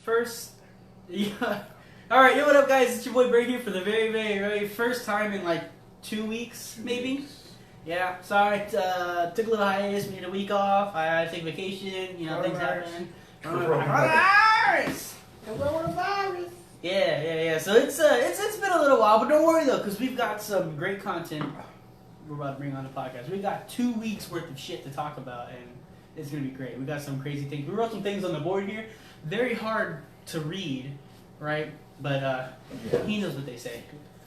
First, yeah. All right, yo, what up, guys? It's your boy Bray here for the very, very, very first time in like 2 weeks, maybe. Yeah, sorry. Took a little hiatus. We need a week off. I had to take vacation. You know, things happen. Coronavirus. Coronavirus. Yeah. So it's been a little while, but don't worry though, because we've got some great content we're about to bring on the podcast. We got 2 weeks worth of shit to talk about, and it's gonna be great. We got some crazy things. We wrote some things on the board here. Very hard to read, right? But he knows what they say.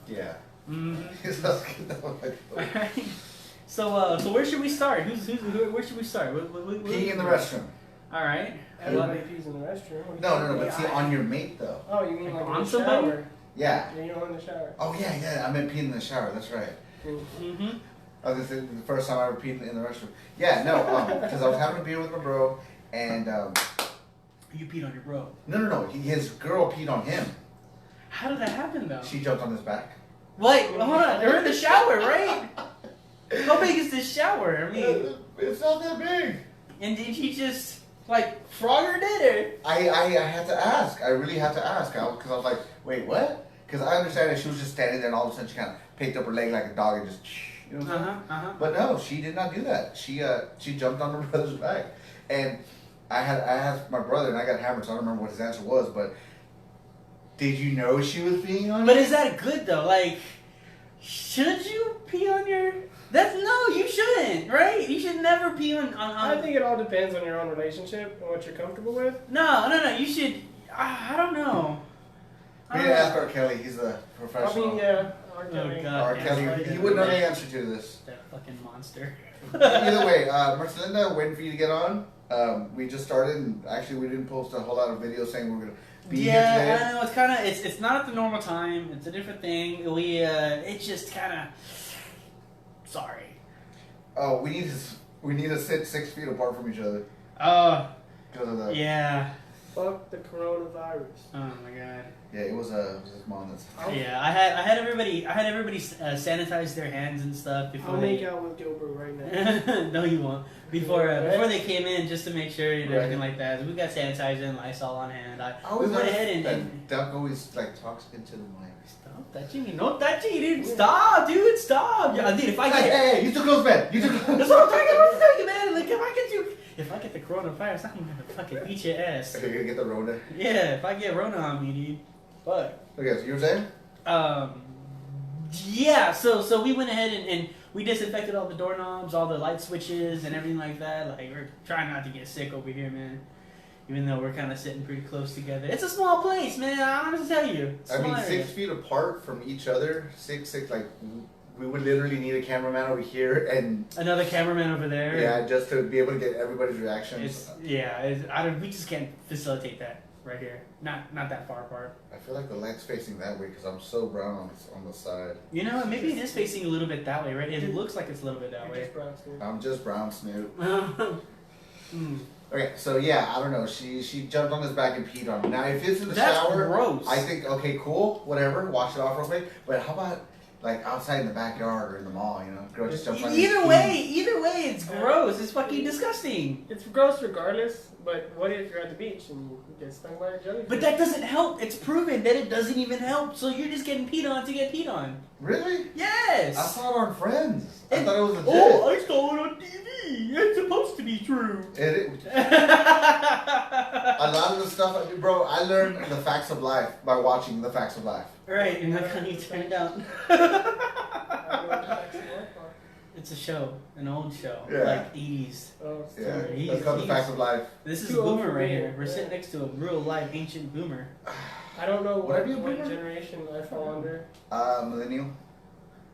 Yeah. Mm-hmm. Alright. So where should we start? Where should we start? Peeing in the restroom. All right. Everybody pees in the restroom. No. But see, on your mate though. Oh, you mean like on in the somebody? shower? Yeah. You're in the shower. Oh yeah. I meant peeing in the shower. That's right. Mm-hmm. Oh, this is the first time I ever peed in the restroom. Yeah, no, because I was having a beer with my bro, and You peed on your bro. No. His girl peed on him. How did that happen though? She jumped on his back. Wait, hold on. They're in the shower, right? How big is this shower? I mean, It's not that big. and did he just like Frogger did it? I had to ask. I really had to ask. Because I was like, wait, what? Because I understand that she was just standing there and all of a sudden she kind of picked up her leg like a dog and just, you know what I'm saying? But no, she did not do that. She jumped on her brother's back. And I asked my brother and I got hammered, so I don't remember what his answer was, but did you know she was peeing on you? But is that good though? Like, should you pee on your? No, you shouldn't, right? You should never pee on. I think it all depends on your own relationship and what you're comfortable with. No. You should. I don't know. We didn't ask R. Kelly. He's a professional. I mean, yeah. R. Kelly. Oh, God. R. Kelly, he wouldn't know the answer to this. That fucking monster. Either way, Marcelinda, waiting for you to get on. We just started, and actually we didn't post a whole lot of videos saying we're gonna be here today. Yeah, I know. It's kind of it's not at the normal time. It's a different thing. It's just kind of. Sorry. Oh, we need to sit 6 feet apart from each other. Because of the. Yeah. Fuck the coronavirus. Oh my god. Yeah, it was his mom that's. Yeah, I had everybody sanitize their hands and stuff before. I'll they... make out with Gilbert right now. No, you won't. Before they came in, just to make sure and everything like that. We got sanitizer and Lysol on hand. We went ahead and Duck always like talks into the mic. Stop touching me! No touching, dude! Stop, dude! Stop! Yeah, dude, if I get Hey, you too close, man! You too close. That's what I'm talking about, man. Like if I get the coronavirus, I'm gonna fucking beat your ass. Okay, you're gonna get the Rona. Yeah, if I get Rona on me, dude. Fuck. Okay, so you were saying? Yeah. So we went ahead and we disinfected all the doorknobs, all the light switches, and everything like that. Like we're trying not to get sick over here, man. Even though we're kind of sitting pretty close together, it's a small place, man. I don't know what to tell you. I mean, 6 feet apart from each other, six. Like we would literally need a cameraman over here and another cameraman over there. Yeah, just to be able to get everybody's reactions. We just can't facilitate that right here. Not that far apart. I feel like the light's facing that way because I'm so brown on the side. You know, maybe it is facing a little bit that way, right? It looks like it's a little bit that You're way. just brown, Snoop. I'm just brown, Snoop. Mm. Okay, so yeah, I don't know. She jumped on his back and peed on him. Now, if it's in the That's shower, gross. I think, okay, cool, whatever, wash it off real quick. But how about, like, outside in the backyard or in the mall, you know? Girl just jumps on his Either feet. way, it's gross. It's fucking disgusting. It's gross regardless, but what if you're at the beach and you get stung by a jellyfish? But that doesn't help. It's proven that it doesn't even help. So you're just getting peed on to get peed on. Really? Yes. I saw it on Friends. I thought it was legit. Oh, I saw it on TV. It's supposed to be true. A lot of the stuff, bro, I learned the facts of life by watching the facts of life. Right, and look how you turned out. It's a show, an old show, like 80s. Oh, Yeah, He's- that's called the facts of life. This is Too old Boomer for right me. here. We're Yeah. sitting next to a real life ancient Boomer. I don't know Would I be a what boomer? generation I fall under. Millennial.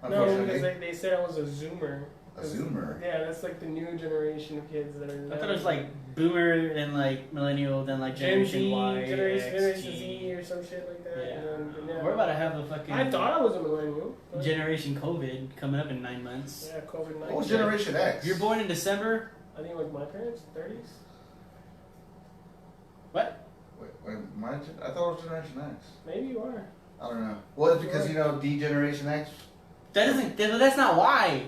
No, Unfortunately. because they said I was a Zoomer. A Zoomer. Yeah, that's like the new generation of kids that are. I thought it was like Boomer, then like Millennial, then like Gen Generation Z, Y, Generation X, Z T. or some shit like that. Yeah. And then, We're about to have a fucking I thought I was a millennial. But Generation COVID coming up in 9 months. yeah, COVID-19. What was Generation X? You're born in December. I think like my parents, 30s. What? Wait, I thought it was Generation X. Maybe you are. I don't know. Well, it's because, you know, D Generation X. That's not why.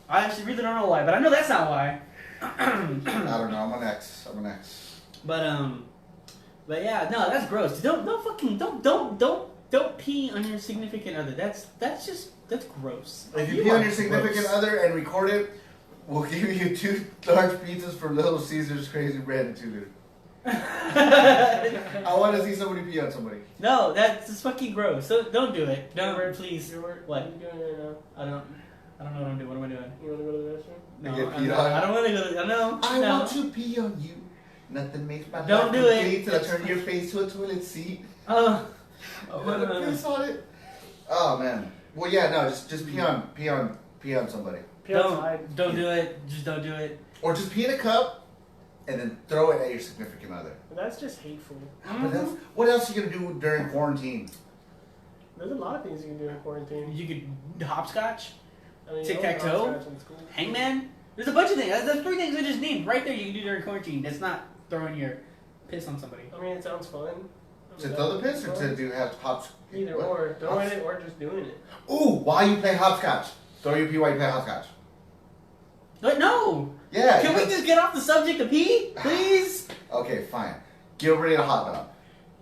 I actually really don't know why, but I know that's not why. I don't know. I'm an X. But But yeah, no, that's gross. Don't pee on your significant other. That's gross. If you pee on your significant other and record it, we'll give you 2 large pizzas from Little Caesars Crazy Bread and 2 liter. I want to see somebody pee on somebody. No, that's fucking gross. So don't do it. Don't, please. What? What are you doing right now? I don't know what I'm doing. What am I doing? You want to go to the restroom? No, get peed on? I don't want to go. I want to pee on you. Nothing makes my Don't life do complete it. till I turn your face to a toilet seat. Oh. Piss on it. Oh man. Well, yeah, no, just pee on somebody. Don't do it. Just don't do it. Or just pee in a cup and then throw it at your significant other. That's just hateful. But that's, what else are you gonna do during quarantine? There's a lot of things you can do in quarantine. You could hopscotch, I mean, tic-tac-toe, hopscotch in school. hangman. There's a bunch of things. There's 3 things I just named right there you can do during quarantine. That's not throwing your piss on somebody. I mean, it sounds fun. To throw the piss or to do have hops? Either or. Throwing it or just doing it. Ooh, while you play hopscotch. Throw your pee while you play hopscotch. But no. Yeah. Can we just get off the subject of pee, please? Okay, fine. Gilbert ate a hot dog.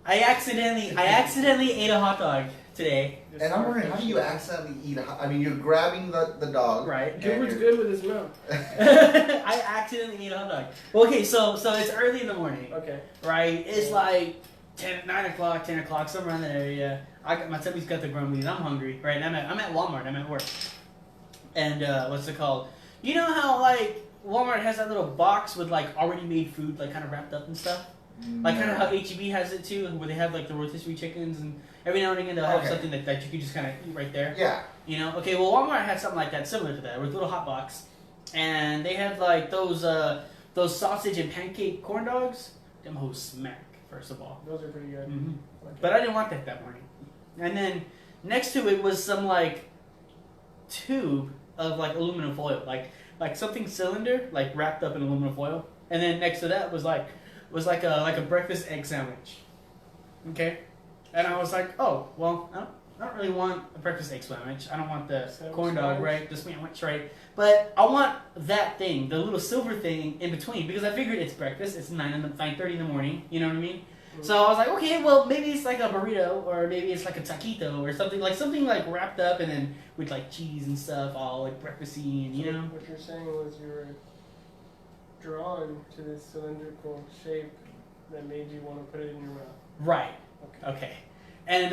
I accidentally ate a hot dog today. And I'm wondering, how do you accidentally eat a hot... I mean, you're grabbing the dog. Right. Gilbert's good with his mouth. I accidentally ate a hot dog. Well, okay, so it's early in the morning. Okay. Right? It's like 9 o'clock, 10 o'clock, somewhere around that area. My tummy's got the grumblies. I'm hungry, right? And I'm at Walmart. I'm at work. And what's it called? You know how like Walmart has that little box with like already made food, like kind of wrapped up and stuff. Like kind of how HEB has it too, where they have like the rotisserie chickens, and every now and again they'll have something that you can just kind of eat right there. Yeah. You know? Okay. Well, Walmart had something like that, similar to that, with a little hot box, and they had like those sausage and pancake corn dogs. Them hoes smack. First of all. Those are pretty good. Mm-hmm. Okay. But I didn't want that morning. And then next to it was some like tube of like aluminum foil, like something cylinder, like wrapped up in aluminum foil. And then next to that was like a breakfast egg sandwich. Okay, and I was like, oh well, I don't really want a breakfast egg sandwich. I don't want the corn dog, right? The sandwich, right? But I want that thing, the little silver thing in between, because I figured it's breakfast. It's 9:30 in the morning. You know what I mean? Mm-hmm. So I was like, okay, well maybe it's like a burrito, or maybe it's like a taquito, or something like wrapped up and then with like cheese and stuff, all like breakfasty, and you know. What you're saying was you were drawn to this cylindrical shape that made you want to put it in your mouth. Right. Okay. And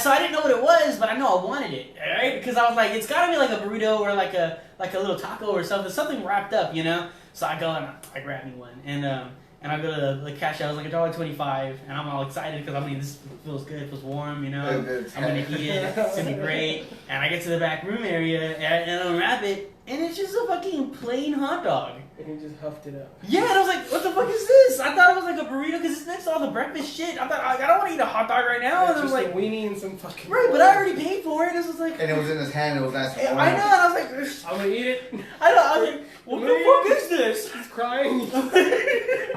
so I didn't know what it was, but I know I wanted it, right? Because I was like, it's gotta be like a burrito or like a little taco or something wrapped up, you know. So I go and I grab me one, and I go to the cash out. It was like $1.25, and I'm all excited because I mean this feels good, it feels warm, you know. I'm gonna eat it, it's gonna be great. And I get to the back room area and I unwrap it, and it's just a fucking plain hot dog. And you just huffed it up. Yeah, and I was like, what the fuck is this? I thought it was like a burrito because it's next to all the breakfast shit. I thought, I don't want to eat a hot dog right now. Yeah, and I was just like, a weenie and some fucking... Right, but I already paid for it. This was like... And it was in his hand, it was nice and warm. I know, and I was like... I'm gonna eat it. I was like, what the fuck is this? He's crying.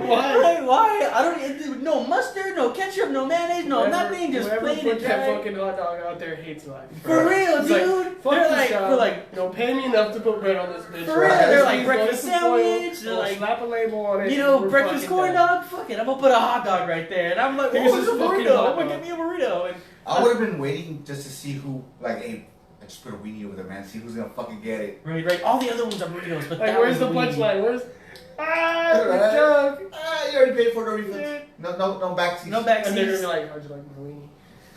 Why? Why? I don't... No mustard, no ketchup, no mayonnaise, no nothing, just plain and put that dry. fucking hot dog out there hates life. For real, It's dude. Like, fuck They're like... you know, pay me enough to put bread on this bitch. For real, they're like breakfast sandwich. They're like... Slap a label on it. You know, breakfast corn dog? Fuck it, I'm gonna put a hot dog right there. And I'm like, Here's oh, it's a this fucking burrito. hot I'm gonna dog. get me a burrito. And I would have been waiting just to see who, like, hey, I just put a weenie over there, man. See who's gonna fucking get it. Right. All the other ones are burritos, but Like, that where's was the weenie. punchline? Where's... Right. joke. You already paid for the refund. No backseat. No backseat. And they're gonna be like, how'd you like my weenie?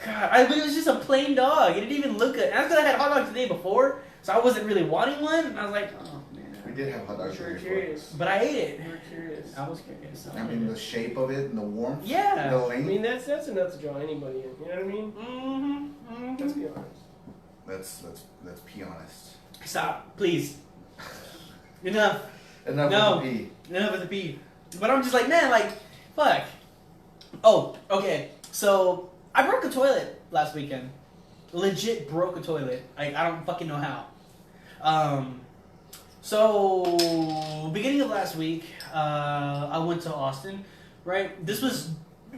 God, but it was just a plain dog. It didn't even look good. And that's because I had hot dogs the day before, so I wasn't really wanting one. And I was like, oh man. We did have hot dogs. You were curious. But I ate it. You were curious. I was curious. I mean, the shape of it and the warmth. Yeah. The I length. mean, that's enough to draw anybody in. You know what I mean? Mm-hmm. Let's be honest. Let's be honest. Stop, please. Enough. Enough with the pee. Enough with the pee. But I'm just like, man, like, fuck. Oh, okay. So I broke a toilet last weekend. Legit broke a toilet. I don't fucking know how. So beginning of last week, I went to Austin. Right. This was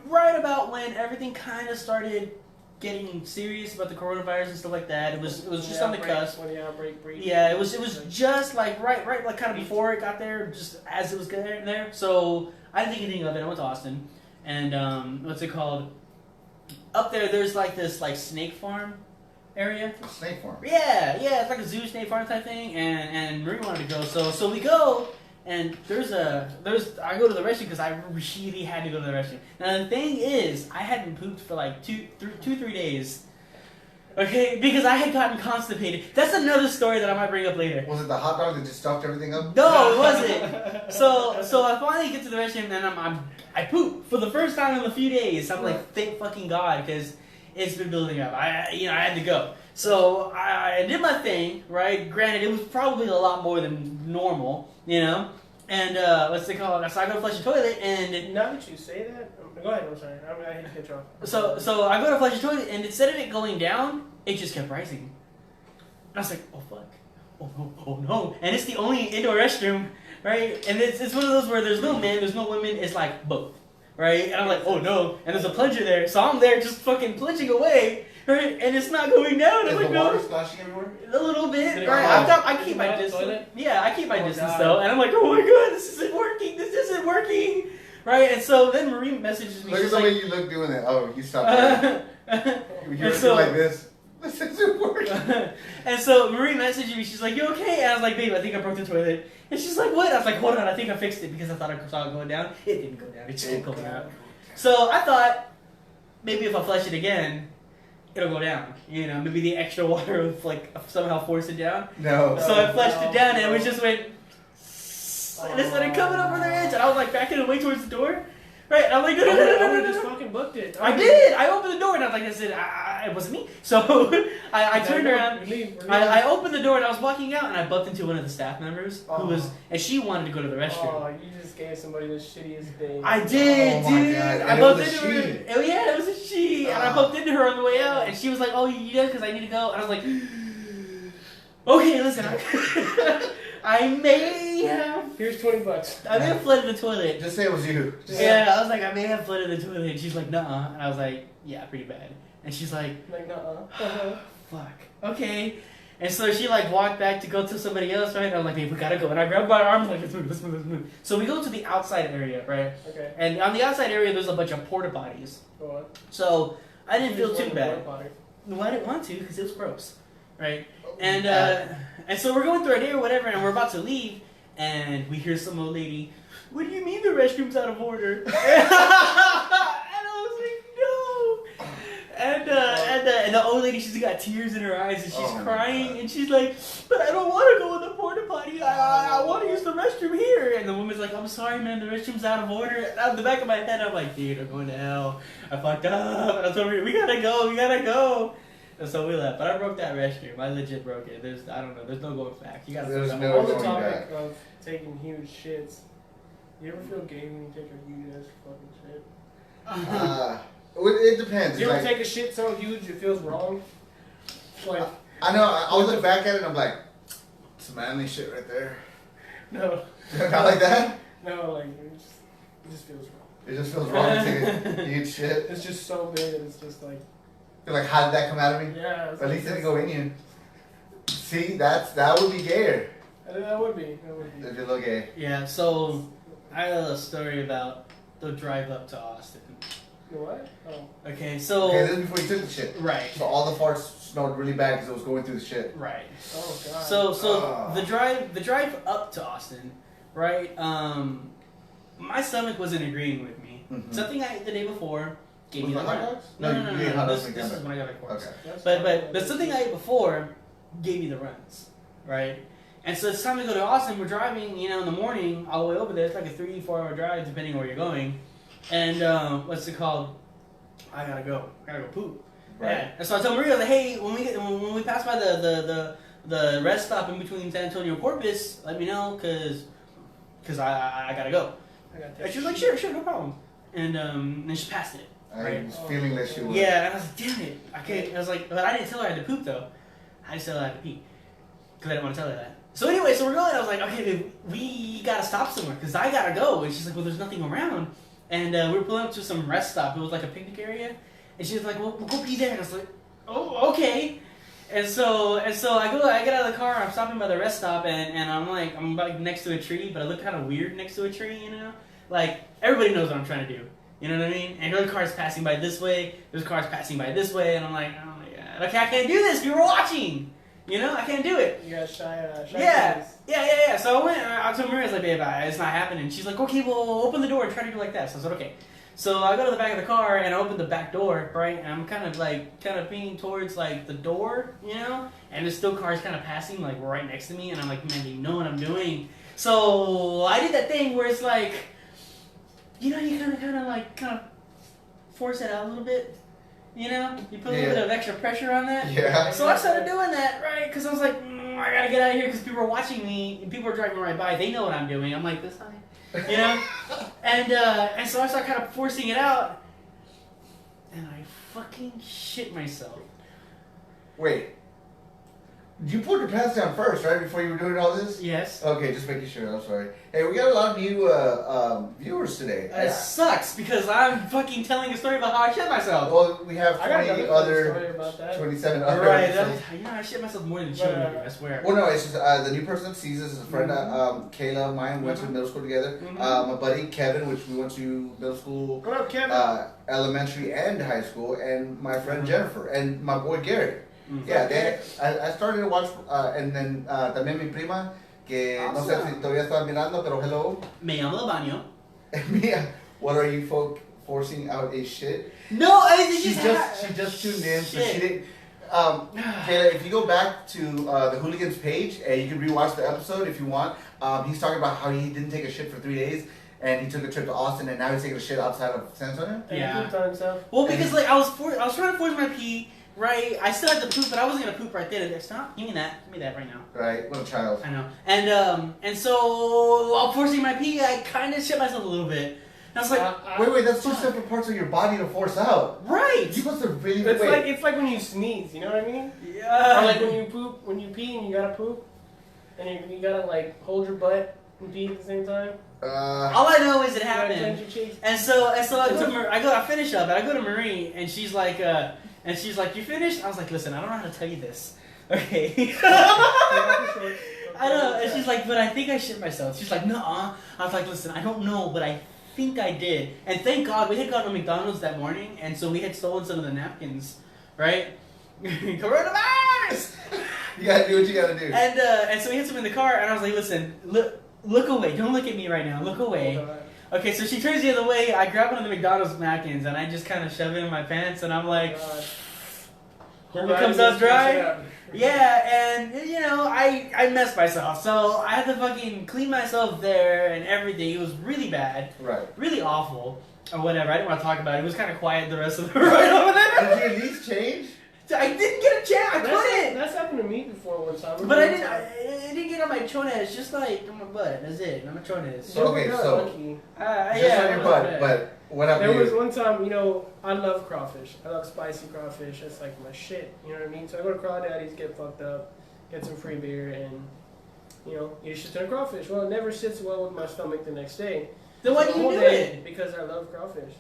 right about when everything kind of started getting serious about the coronavirus and stuff like that. It was just on the cusp. When the outbreak breached. Yeah, it was just like right like kind of before it got there, just as it was getting there. So I didn't think anything of it. I went to Austin, and what's it called? Up there, there's like this like snake farm area. A snake farm. Yeah, it's like a zoo snake farm type thing, and Marie wanted to go, so we go, and I go to the restroom because I really had to go to the restroom. Now the thing is, I hadn't pooped for like 3 days. Okay, because I had gotten constipated. That's another story that I might bring up later. Was it the hot dog that just stuffed everything up? No, it wasn't. So I finally get to the restroom and I poop for the first time in a few days. I'm like, thank fucking God, because it's been building up. I had to go. So I did my thing, right? Granted, it was probably a lot more than normal, And what's it called? So I go to flush the toilet, and now that you say that, go ahead. I'm sorry. I hate to cut you off. So I go to flush the toilet, and instead of it going down, it just kept rising. And I was like, oh fuck, oh no, and it's the only indoor restroom, right? And it's one of those where there's no men, there's no women, it's like both, right? And I'm like, oh no, and there's a plunger there, so I'm there just fucking plunging away. Right? And it's not going down. Is like, the water splashing everywhere? A little bit. Right? I keep my distance. Toilet? Yeah, I keep my distance God. though. And I'm like, oh my God, this isn't working. Right? And so then Marie messages me. Look at she's the like, way you look doing it. Oh, you stopped. You're like this. This isn't working. And so Marie messaged me. She's like, you okay? And I was like, babe, I think I broke the toilet. And she's like, what? I was like, hold on, I think I fixed it because I thought I saw it going down. It didn't go down. It just kept going out. So I thought maybe if I flush it again, it'll go down. Maybe the extra water would like somehow force it down. No. So I flushed it down and it just went, and it started coming over the edge, and I was like backing away towards the door. Right? And I'm like, I just fucking booked it. I did. I opened the door and I was like, I said, it wasn't me. So I turned around. I opened the door and I was walking out and I bumped into one of the staff members and she wanted to go to the restroom. Oh, you just gave somebody the shittiest thing. I did, dude. I bumped into her. Oh yeah, it was a she. And I bumped into her on the way out and she was like, oh, you did because I need to go. And I was like, okay, listen. I may have. Here's $20. I may have flooded the toilet. Just say it was you. Yeah, I was like, I may have flooded the toilet. And she's like, nuh-uh. And I was like, yeah, pretty bad. And she's like, nuh-uh. Fuck. Okay. And so she like walked back to go to somebody else, right? And I'm like, babe, we gotta go. And I grabbed my arm, like, let's move. So we go to the outside area, right? Okay. And on the outside area, there's a bunch of porta potties. Go on. So I didn't feel too bad. No, I didn't want to because it was gross, right? And so we're going through our day or whatever, and we're about to leave, and we hear some old lady, what do you mean the restroom's out of order? And I was like, no. And the old lady, she's got tears in her eyes, and she's crying, and she's like, but I don't want to go in the porta potty. I want to use the restroom here. And the woman's like, I'm sorry, man, the restroom's out of order. And out the back of my head, I'm like, dude, I'm going to hell. I fucked up. And I told her, we gotta go. And so we left, but I broke that restroom. I legit broke it. I don't know. There's no going back. You gotta. There's no on the going topic back. of taking huge shits, you ever feel gay when you take a huge ass fucking shit? It depends. You ever take a shit so huge it feels wrong? Like I know. I'll look back at it and I'm like, some manly shit right there. no, Not like that. no, like it just feels wrong. It just feels wrong to take a huge shit. It's just so big that it's just like. You're like, how did that come out of me? Yeah. But at least it didn't go in you. See, that would be gayer. That would be. If you look gay. Yeah. So I have a story about the drive up to Austin. You know what? Oh. Okay. So. Okay, this is before you took the shit. Right. So all the farts smelled really bad because it was going through the shit. Right. Oh god. So the drive up to Austin, right? My stomach wasn't agreeing with me. Mm-hmm. Something I ate the day before gave me Was the it hot runs. dogs? No. you ate hot dogs This like is when I got back home. Okay. But something I ate before gave me the runs, right? And so it's time to go to Austin. We're driving, in the morning all the way over there. It's like a 3-4 hour drive depending on where you're going. And what's it called? I gotta go poop. Right. Yeah. And so I told Maria, I was like, hey, when we pass by the rest stop in between San Antonio and Corpus, let me know, cause I gotta go. And she was like, sure, no problem. And then she passed it. I was feeling that she would. Yeah, and I was like, damn it. I was like, but I didn't tell her I had to poop though. I just told her I had to pee. Because I didn't want to tell her that. So anyway, so we're going. I was like, okay, babe, we gotta stop somewhere because I gotta go. And she's like, well, there's nothing around. And we were pulling up to some rest stop. It was like a picnic area. And she was like, well, we'll go pee there. And I was like, oh, okay. And so I get out of the car. I'm stopping by the rest stop, and I'm like next to a tree, but I look kind of weird next to a tree, Like everybody knows what I'm trying to do. You know what I mean? And her car's passing by this way. There's cars passing by this way, and I'm like, oh my god, okay, I can't do this. People are watching. You know, I can't do it. You got shy yeah. Yeah. So I went. I told Maria's like, babe, it's not happening. She's like, okay, well, open the door and try to do like that. So I said, okay. So I go to the back of the car and I open the back door, right? And I'm kind of being towards like the door, you know. And there's still cars kind of passing like right next to me, and I'm like, man, they know what I'm doing. So I did that thing where it's like, you know, you kind of force it out a little bit. You know, you put a little bit of extra pressure on that. Yeah. So I started doing that, right? Because I was like, I gotta get out of here because people are watching me. And people are driving right by. They know what I'm doing. I'm like this high, you know. And so I started kind of forcing it out, and I fucking shit myself. Wait. You pulled your pants down first, right? Before you were doing all this? Yes. Okay, just making sure. I'm sorry. Hey, we got a lot of new viewers today. It sucks because I'm fucking telling a story about how I shit myself. Well, we have 27 other Right. episodes. I shit myself more than children, I swear. Well, no, it's just the new person that sees us is a friend, Kayla of mine. We went to middle school together. My buddy Kevin, which we went to middle school, what up, Kevin? Elementary and high school, and my friend Jennifer, and my boy Garrett. Yeah, I started to watch, and then también mi prima, que no sé si todavía está mirando, pero hello. Me llamo El Baño. Mia, what are you folk forcing out a shit? No, she just tuned in, so she didn't. Kayla, if you go back to the Hooligans page, and you can rewatch the episode if you want. He's talking about how he didn't take a shit for 3 days. And he took a trip to Austin, and now he's taking a shit outside of San Antonio. Yeah. Well, because like I was trying to force my pee. Right, I still had to poop, but I wasn't gonna poop right there. Stop, give me that right now. Right, what a child. I know, and so while forcing my pee, I kind of shit myself a little bit. And I was like, wait, that's two separate parts of your body to force out. Right. You must have really. It's like when you sneeze, you know what I mean? Yeah. Or like when you pee and you gotta poop, and you gotta like hold your butt and pee at the same time. All I know is it happened. And so I finish up, and I go to Marie, and she's like, you finished? I was like, listen, I don't know how to tell you this. Okay. I know. And she's like, but I think I shit myself. She's like, nuh-uh. I was like, listen, I don't know, but I think I did. And thank God, we had gone to McDonald's that morning, and so we had stolen some of the napkins, right? Coronavirus! You gotta do what you gotta do. And so we had some in the car, and I was like, listen, look away. Don't look at me right now. Look away. Okay, so she turns the other way. I grab one of the McDonald's napkins, and I just kind of shove it in my pants, and I'm like, hope it comes out dry. Yeah, and, you know, I messed myself. So I had to fucking clean myself there and everything. It was really bad. Right. Really awful. Or whatever. I didn't want to talk about it. It was kind of quiet the rest of the ride over there. Did you at least change? I didn't get a chance. I couldn't. That's happened to me before one time. But I didn't get on my chones, just like on my butt. That's it. On my chones. Okay, so lucky. Just on your butt, but what happened? There was one time, you know, I love crawfish. I love spicy crawfish. That's like my shit. You know what I mean? So I go to Crawdaddy's, get fucked up, get some free beer, and you know, eat a shit ton of crawfish. Well, it never sits well with my stomach the next day. Then why do you do it? Because I love crawfish.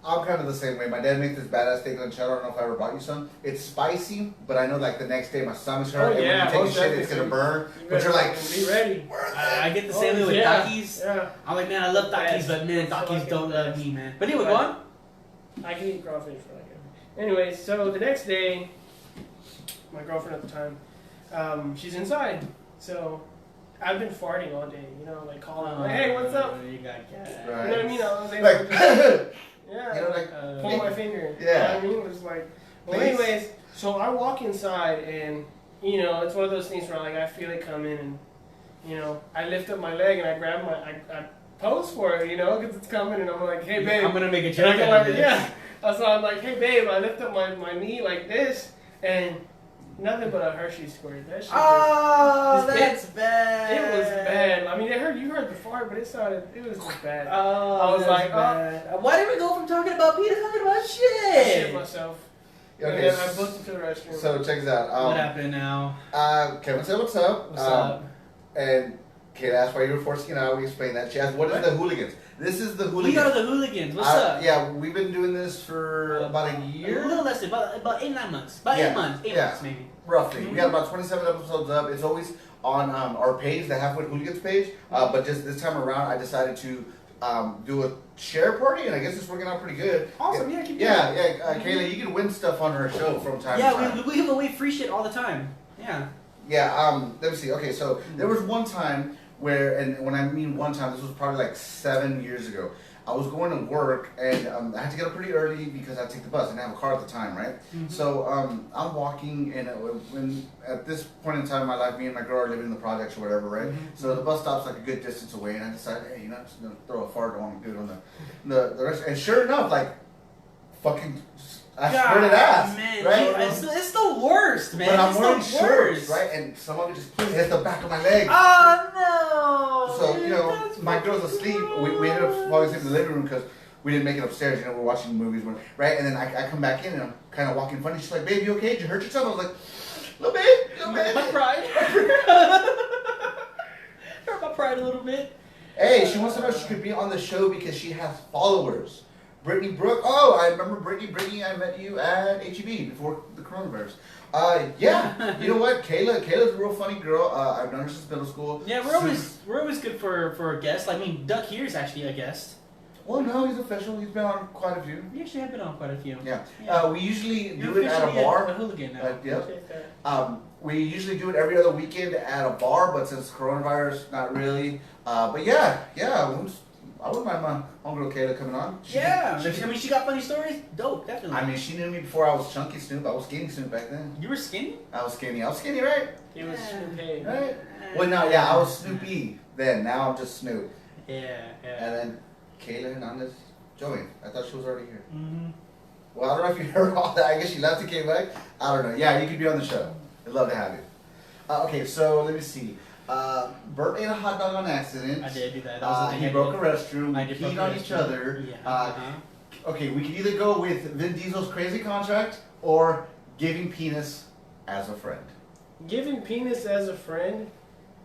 I'm kind of the same way. My dad makes this badass steak on cheddar. I don't know if I ever brought you some. It's spicy, but I know like the next day my stomach's hurt. Oh, yeah, and when you take a shit, it's gonna burn. But you're like, be ready. I get the same way with Takis. Yeah. I'm like, man, I love Takis, but man, Takis don't love me, man. But anyway, go on. I can eat crawfish for like it. Anyways, so the next day, my girlfriend at the time, she's inside. So I've been farting all day, you know, like calling, like, hey, what's up? You got gas. Right. You know what I mean? I was Like, yeah, you know, like pull my finger. Yeah. You know what I mean? It was like, well, anyways, so I walk inside and, you know, it's one of those things where like I feel it coming and, you know, I lift up my leg and I grab I pose for it, you know, because it's coming and I'm like, hey, babe. I'm going to make a joke out of this. Yeah. So I'm like, hey, babe, I lift up my knee like this and nothing but a Hershey squirt. That shit that's bad. It was bad. I mean, you heard the fart, but it was just bad. Oh, I was like, why did we go from talking about pee to talking about shit? I shit myself. Okay, and I booked it to the restroom. So check this out. What happened now? Kevin said, "What's up?" What's up? And Kate asked why you were forcing it out. We explained that. She asked, "What is the Hooligans?" This is the Hooligans. We are the Hooligans. What's up? Yeah, we've been doing this for about a year. A little less than about 8-9 months. About 8 months. 8 months maybe. Roughly. We got about 27 episodes up. It's always on our page, the Halfwitt Hooligans page. But just this time around, I decided to do a share party, and I guess it's working out pretty good. Awesome, yeah, keep doing it. Kayla, you can win stuff on her show from time to time. Yeah, we give away free shit all the time. Yeah. Yeah, let me see. Okay, so there was one time where, and when I mean one time, this was probably like 7 years ago. I was going to work, and I had to get up pretty early because I had to take the bus. I didn't have a car at the time, right? Mm-hmm. So I'm walking, and when at this point in time in my life, me and my girl are living in the projects or whatever, right? Mm-hmm. So the bus stop's like a good distance away, and I decided, hey, I'm just gonna throw a fart on the dude on the rest. And sure enough, like, fucking, I squirted ass, man, right? It's the worst, man. But I'm it's wearing the shorts, worst. right? And someone just hit the back of my leg. Oh no! So dude, my girl's asleep. We ended up falling asleep in the living room because we didn't make it upstairs. We're watching movies, right? And then I come back in and I'm kind of walking funny. She's like, "Babe, you okay? Did you hurt yourself?" I was like, "Little bit." My pride. Hurt my pride a little bit. Hey, she wants to know if she could be on the show because she has followers. Brittany Brooke. Oh, I remember Brittany. Brittany, I met you at HEB before the coronavirus. Yeah. You know what? Kayla's a real funny girl. I've known her since middle school. Yeah, we're always good for a guest. I mean, Duck here is actually a guest. Well, no, he's official. He's been on quite a few. You actually have been on quite a few. Yeah. We usually do it at a bar. A hooligan now. Yep. We usually do it every other weekend at a bar, but since coronavirus, not really. But yeah. I wouldn't mind my homegirl Kayla coming on. I mean, she got funny stories. Dope, definitely. I mean, she knew me before I was chunky Snoop. I was skinny Snoop back then. You were skinny? I was skinny, right? He was Snoopy. Right? Well, no, I was Snoopy then. Now I'm just Snoop. Yeah. And then Kayla Hernandez joined. I thought she was already here. Mm-hmm. Well, I don't know if you heard all that. I guess she left and came back. I don't know. Yeah, you could be on the show. I'd love to have you. Okay, so let me see. Bert ate a hot dog on accident. I did do that. He broke a restroom. We peed on each other. Yeah. Okay, we could either go with Vin Diesel's crazy contract or giving penis as a friend. Giving penis as a friend?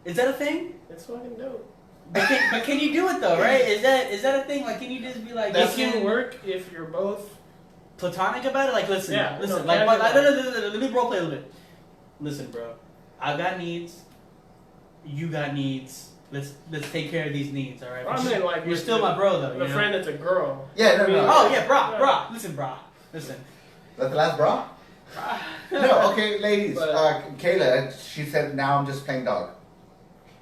Is that a thing? It's fucking dope. But can you do it though, right? Is that a thing? Like, can you just be like, that can work if you're both platonic about it? Like, listen. No, let me role play a little bit. Listen, bro. I've got needs. You got needs. Let's take care of these needs, all right? I mean, like, you're still my bro, though. A friend that's a girl. Yeah, no. Oh yeah, brah. Listen, brah. Listen. That's the last bra? No, okay, ladies. Kayla, she said, now I'm just plain dog.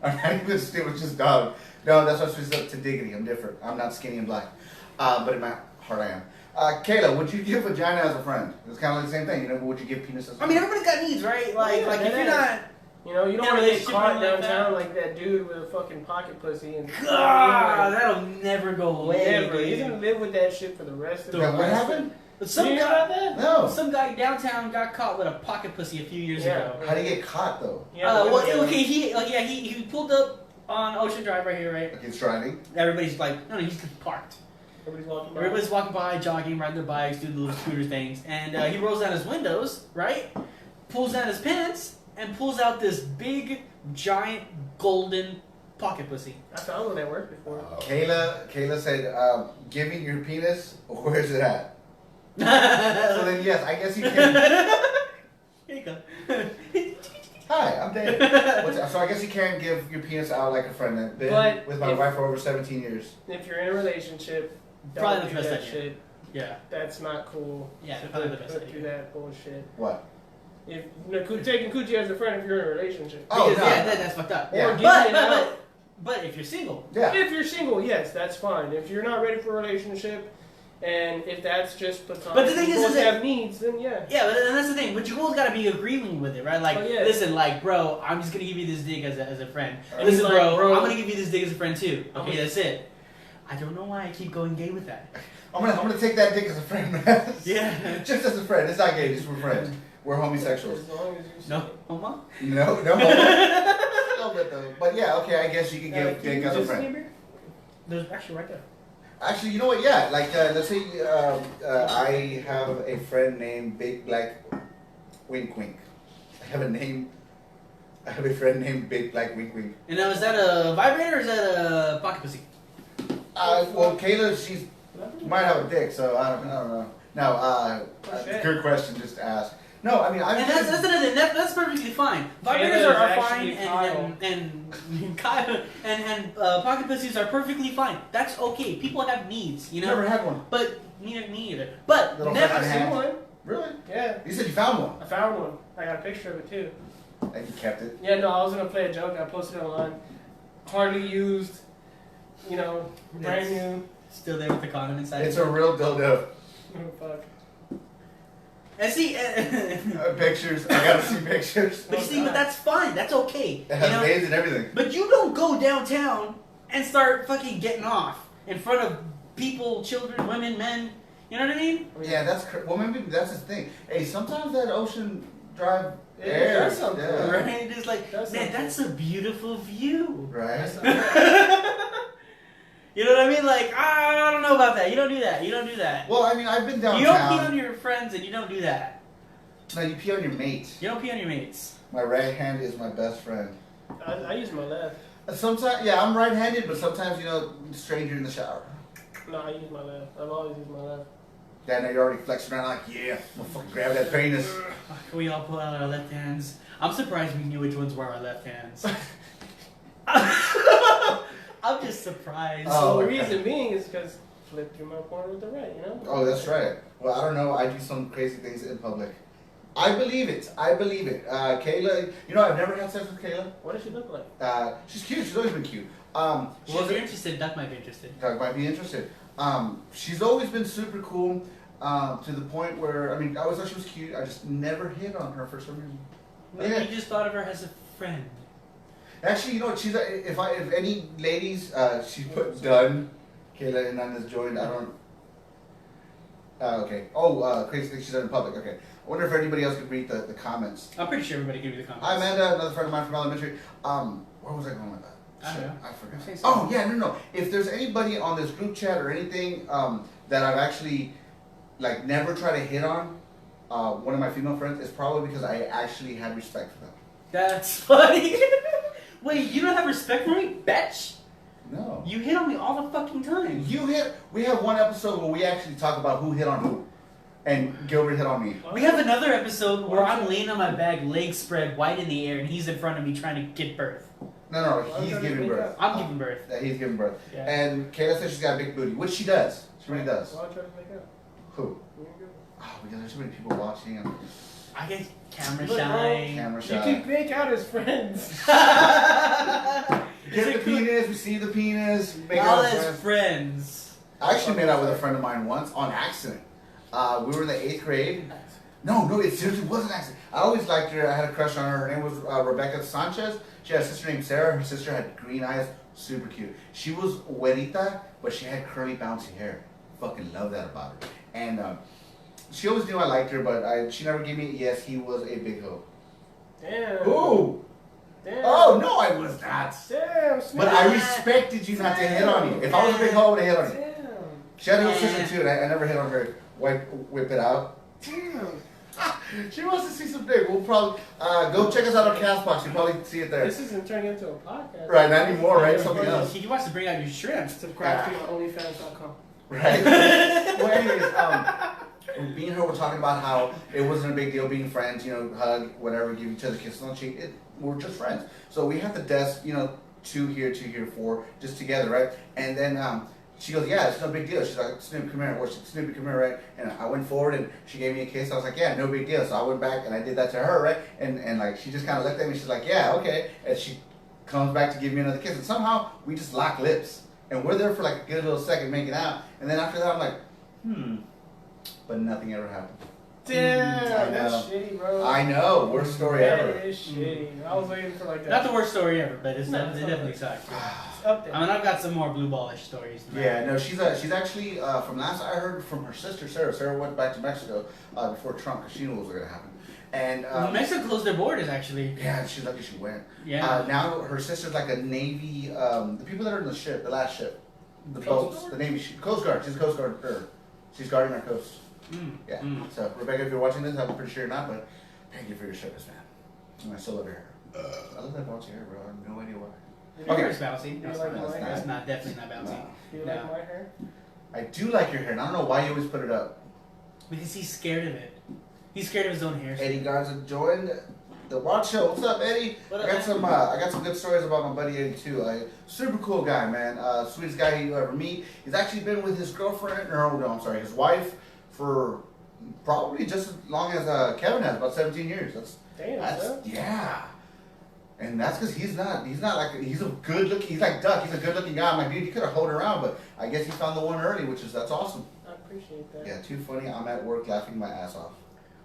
I'm not even stupid, just dog. No, that's what she's up to diggity. I'm different. I'm not skinny and black. But in my heart, I am. Kayla, would you give vagina as a friend? It's kind of like the same thing. Would you give penis as a friend? I mean, everybody's got needs, right? Like if you're not... You don't want to get caught downtown like that dude with a fucking pocket pussy. And God, that'll never go away. Never. He's going to live with that shit for the rest of his life. What happened? Some guy, no. Some guy downtown got caught with a pocket pussy a few years ago. How did he get caught though? He pulled up on Ocean Drive right here, right? Like he's driving. Everybody's like, no, he's just parked. Everybody's walking by, jogging, riding their bikes, doing the little scooter things, and he rolls down his windows, right? Pulls down his pants and pulls out this big, giant, golden pocket pussy. I found one at work before. Kayla said, "Give me your penis. Where's it at?" So then, yes, I guess you can. Here you go. Hi, I'm Dave. So I guess you can give your penis out like a friend. I've been with my wife for over 17 years. If you're in a relationship, probably don't do that shit. Yeah. That's not cool. Yeah, probably the best idea. Do that bullshit. What? If taking coochie as a friend if you're in a relationship. Oh, because, that's fucked up. Yeah. But if you're single. Yeah. If you're single, yes, that's fine. If you're not ready for a relationship, and if that's just platonic, but the thing is, have needs, then yeah. Yeah, but that's the thing. But you both gotta be agreeing with it, right? Like, listen, like, bro, I'm just gonna give you this dick as a friend. And listen, bro, I'm gonna give you this dick as a friend too. Okay, that's it. I don't know why I keep going gay with that. I'm gonna take that dick as a friend, man. Yeah. Just as a friend. It's not gay, just we're friends. We're homosexuals. As long as you no homo? No homo. A little bit though. But yeah, okay, I guess you can give dick as a friend. There's actually right there. Actually, you know what? Yeah, like let's say I have a friend named Big Black Wink Wink. I have a friend named Big Black Wink Wink. And now, is that a vibrator or is that a pocket pussy? Well, Kayla, she might have a dick, so I don't know. No, good question just to ask. No, I mean, and that's another thing. That's perfectly fine. Vibrators are fine, and Kyle and pocket pussies are perfectly fine. That's okay. People have needs, you know. Never had one. But me either. But I've seen one. Really? Yeah. You said you found one. I found one. I got a picture of it too. And you kept it. Yeah, no, I was gonna play a joke. I posted it online. Hardly used. You know, brand new. Still there with the condom inside. It's a real dildo. Oh, fuck. And see, pictures. I gotta see pictures. but that's fine. That's okay. It has veins and everything. But you don't go downtown and start fucking getting off in front of people, children, women, men. You know what I mean? Yeah, well, maybe that's the thing. Hey, sometimes that Ocean Drive It air, does something. yeah. Right? It's like, man, that's a beautiful view. Right. You know what I mean? Like, I don't know about that. You don't do that. You don't do that. Well, I mean, I've been downtown. You don't pee on your friends, and you don't do that. No, you pee on your mates. You don't pee on your mates. My right hand is my best friend. I use my left. Sometimes, yeah, I'm right-handed, but sometimes, you know, stranger in the shower. No, I use my left. I've always used my left. Yeah, now you're already flexing around like, yeah, I'm gonna fucking grab that penis. Can we all pull out our left hands? I'm surprised we knew which ones were our left hands. I'm just surprised. Oh, the reason being is because flip through my porn with the right, you know? Oh, that's right. Well, I don't know. I do some crazy things in public. I believe it. Kayla, you know, I've never had sex with Kayla. What does she look like? She's cute. She's always been cute. Well, if you're interested, Doug might be interested. Doug might be interested. She's always been super cool to the point where, I mean, I always thought she was cute. I just never hit on her for some reason. Maybe you just thought of her as a friend. Actually, you know what? She's if any ladies, she put done. Kayla and Nana's joined. I don't. Okay. Oh, crazy thing she's done in public. Okay. I wonder if anybody else could read the comments. I'm pretty sure everybody can read the comments. Hi, Amanda, another friend of mine from elementary. Where was I going with that? I don't know. I forgot. Oh, yeah, no. If there's anybody on this group chat or anything that I've actually, like, never tried to hit on, one of my female friends, it's probably because I actually had respect for them. That's funny. Wait, you don't have respect for me, bitch? No. You hit on me all the fucking time. We have one episode where we actually talk about who hit on who. And Gilbert hit on me. We have another episode where I'm laying on my back, legs spread, wide in the air, and he's in front of me trying to give birth. No, he's giving birth. I'm giving birth. Yeah, he's giving birth. Yeah. And Kayla says she's got a big booty, which she does. She really does. Why try to make up? Who? Oh, because there's so many people watching. And I get camera Look, shy. camera You shy. can make out as friends. Get the penis, we see the penis. Make All out as with friends. I actually made out with a friend of mine once on accident. We were in the 8th grade. No, it seriously was an accident. I always liked her. I had a crush on her. Her name was Rebecca Sanchez. She had a sister named Sarah. Her sister had green eyes. Super cute. She was güerita, but she had curly, bouncy hair. Fucking love that about her. And she always knew I liked her, but she never gave me a yes. He was a big hoe. Damn. Who? Damn. Oh, no, I was not. Damn. But I respected you not to hit on you. If I was a big hoe, I would have hit on you. Damn. She had a little sister too, and I never hit on her. Whip it out. Damn. She wants to see some dick. We'll probably go check us out on Castbox. You'll probably see it there. This isn't turning into a podcast. Right, not anymore, right? Something else. He wants to bring out your shrimp. Subscribe to OnlyFans.com. Right. Well, anyways, me and her were talking about how it wasn't a big deal being friends. You know, hug, whatever, give each other kisses on the cheek. We're just friends. So we have the desk, you know, 2 here, 4, just together, right? And then she goes, yeah, it's no big deal. She's like, Snoopy, come here. Snoopy, come here, right? And I went forward and she gave me a kiss. I was like, yeah, no big deal. So I went back and I did that to her, right? And like, she just kind of looked at me. She's like, yeah, okay. And she comes back to give me another kiss. And somehow we just lock lips. And we're there for like a good little second making out. And then after that, I'm like, But nothing ever happened. Damn, that's shitty, bro. I know, worst story ever. That is shitty. I was waiting for like that. Not the worst story ever, but it definitely it's sucks. up there. I mean, I've got some more blue ballish stories. Yeah, no, she's actually from last I heard from her sister Sarah. Sarah went back to Mexico before Trump because she knew what was going to happen. And Mexico closed their borders actually. Yeah, she's lucky she went. Yeah. Now her sister's like a Navy. The people that are in the ship, the last ship, the boats, the Navy ship, Coast Guard. She's a Coast Guard. She's guarding our coast. Yeah. So Rebecca, if you're watching this, I'm pretty sure you're not, but thank you for your service, man. And I still love your hair. I love that bouncy hair, bro. I have no idea why. Okay, it's bouncy. Do you like my hair? It's not definitely not bouncy. No. Do you like my hair? I do like your hair, and I don't know why you always put it up. Because he's scared of it. He's scared of his own hair. Eddie Garza joined the Watch Show. What's up, Eddie? I got some good stories about my buddy Eddie too. Super cool guy, man. Sweetest guy you ever meet. He's actually been with his girlfriend, his wife, for probably just as long as Kevin has, about 17 years. Yeah. And that's because he's like Duck. He's a good looking guy. I'm like, dude, you could have hold around, but I guess he found the one early, that's awesome. I appreciate that. Yeah, too funny. I'm at work laughing my ass off.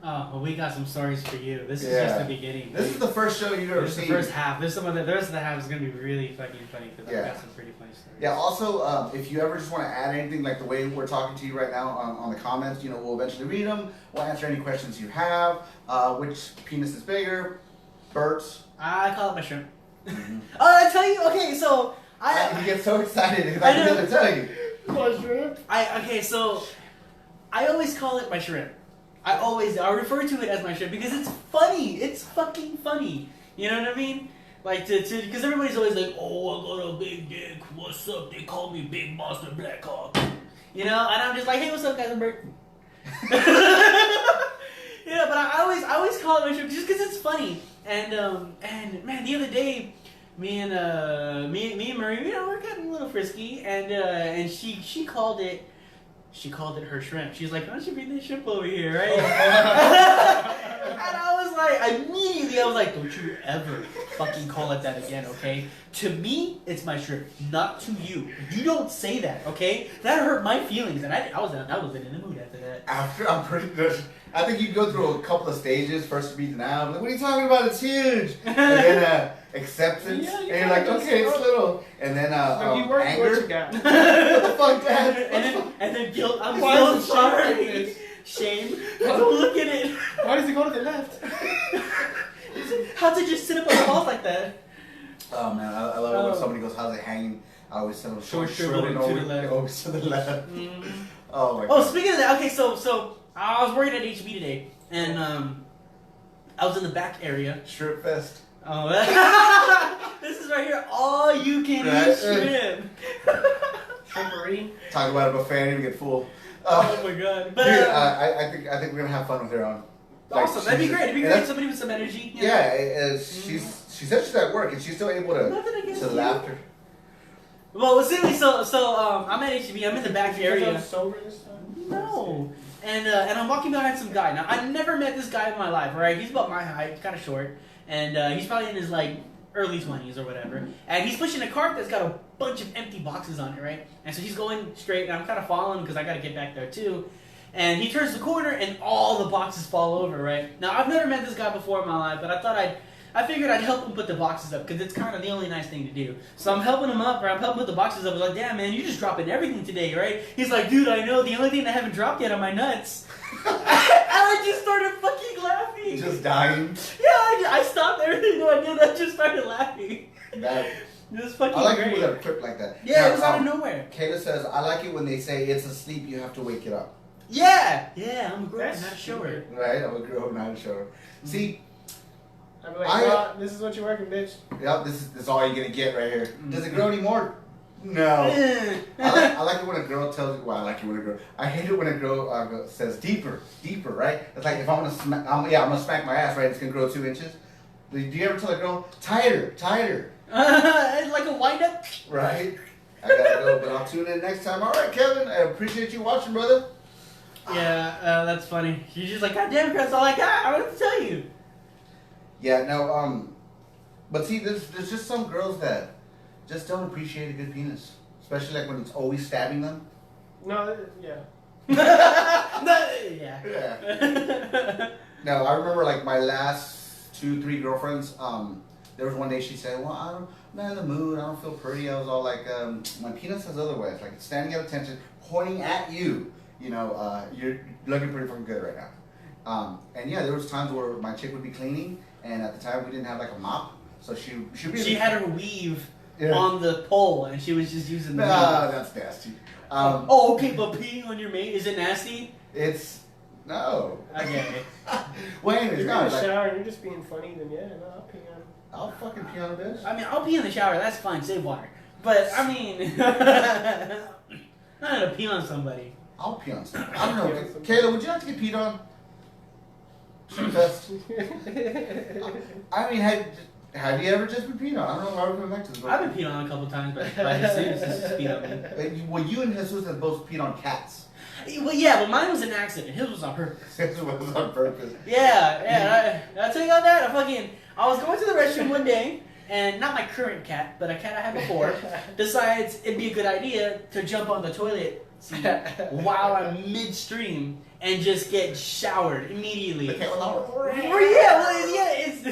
Oh, well, we got some stories for you. This is just the beginning. This is the first show you've ever seen. The first half. The rest of the half is going to be really fucking funny because I've got some pretty funny stories. Yeah, also, if you ever just want to add anything like the way we're talking to you right now on the comments, we'll eventually read them. We'll answer any questions you have. Which penis is bigger? Bert's? I call it my shrimp. Mm-hmm. Oh, I tell you? Okay, so... He gets so excited. He's like, I tell you. My shrimp? I always call it my shrimp. I refer to it as my shrimp because it's funny. It's fucking funny. You know what I mean? Like, because everybody's always like, oh, I got a big dick. What's up? They call me Big Monster Blackhawk. And I'm just like, hey, what's up, guys? I'm Bert. But I always call it my shrimp just because it's funny. And man, the other day, me and Marie, we're getting a little frisky, and she called it her shrimp. She's like, why don't you bring this shrimp over here, right? And I was like, don't you ever fucking call it that again, okay? To me, it's my shrimp, not to you. You don't say that, okay? That hurt my feelings, and I was in the mood after that. I'm pretty good. I think you go through a couple of stages. First, be denial. I'm like, what are you talking about? It's huge. And then acceptance. And you're like, okay, it's little. And then anger. What the fuck, Dad? And then guilt. I'm so sorry. Shame. Look at it. Why does it go to the left? How did you sit up on the balls like that? Oh man, I love it when somebody goes, how's it hanging? I always tell them short to the left. Always to the left. Mm. Oh my god. Oh, speaking of that, okay, so I was working at HB today, and I was in the back area. Shrimp fest. Oh, this is right here. All you can eat shrimp. Shrimpery. Talk about a buffet and even get full. Oh my god! But dude, I think we're gonna have fun with her on. Awesome, that'd be great. It'd be great. Somebody with some energy. Yeah, she said she's at work and she's still able to laughter. Well, seriously, so I'm at HB. I'm in the back area. I'm sober this time? No. And I'm walking behind some guy. Now, I never met this guy in my life, right? He's about my height, kind of short, and he's probably in his, early 20s or whatever. And he's pushing a cart that's got a bunch of empty boxes on it, right? And so he's going straight, and I'm kind of following because I got to get back there, too. And he turns the corner, and all the boxes fall over, right? Now, I've never met this guy before in my life, but I figured I'd help him put the boxes up because it's kind of the only nice thing to do. So I'm helping him up, or I'm helping put the boxes up. I was like, damn, man, you're just dropping everything today, right? He's like, dude, I know. The only thing I haven't dropped yet are my nuts. And I just started fucking laughing. Just dying? Yeah, I stopped everything I did. I just started laughing. It was fucking I like great. people that are clipped like that. Yeah, it was out of nowhere. Kayla says, I like it when they say it's asleep, you have to wake it up. Yeah, I'm a girl, not a shower. Right, I'm a girl, not a shower. See, I'm like, this is what you're working, bitch. Yep, this is all you're gonna get right here. Does it grow anymore? No. I like it when a girl tells you. Well, I like it when a girl. I hate it when a girl says deeper, right? It's like if I'm gonna smack my ass, right? It's gonna grow 2 inches. Do you ever tell a girl tighter? Like a wind up. Right. I gotta go, but I'll tune in next time. All right, Kevin. I appreciate you watching, brother. Yeah, that's funny. You're just like, God damn, Chris. I'm like, I want to tell you. Yeah, no, but see, there's just some girls that just don't appreciate a good penis. Especially like when it's always stabbing them. No, yeah. Yeah. No, I remember like my last 2-3 girlfriends, there was one day she said, well, I'm not in the mood, I don't feel pretty. I was all like, my penis has other ways. Like it's standing at attention, pointing at you. You're looking pretty fucking good right now. And yeah, there was times where my chick would be cleaning, and at the time we didn't have like a mop, so she had her weave on the pole, and she was just using the weave. That's nasty. Okay, but peeing on your mate, is it nasty? No. Okay. Wayne, it's you're not. in the shower and you're just being funny, then yeah, no, I'll pee on. I'll fucking pee on a bitch. I mean, I'll pee in the shower, that's fine, save water. But, I mean, I'm not gonna pee on somebody. I'll pee on somebody. I don't know. Kayla, would you like to get peed on? She pissed. I mean, have you ever just been peed on? I don't know why we're coming back to this. I've been peed on a couple times, but Jesus has peed on me. Well, you and Jesus have both peed on cats. Well, yeah, but mine was an accident. His was on purpose. His was on purpose. Yeah. I'll tell you about that. I was going to the restroom one day, and not my current cat, but a cat I had before, decides it'd be a good idea to jump on the toilet seat while I'm midstream and just get showered immediately. The cat was it's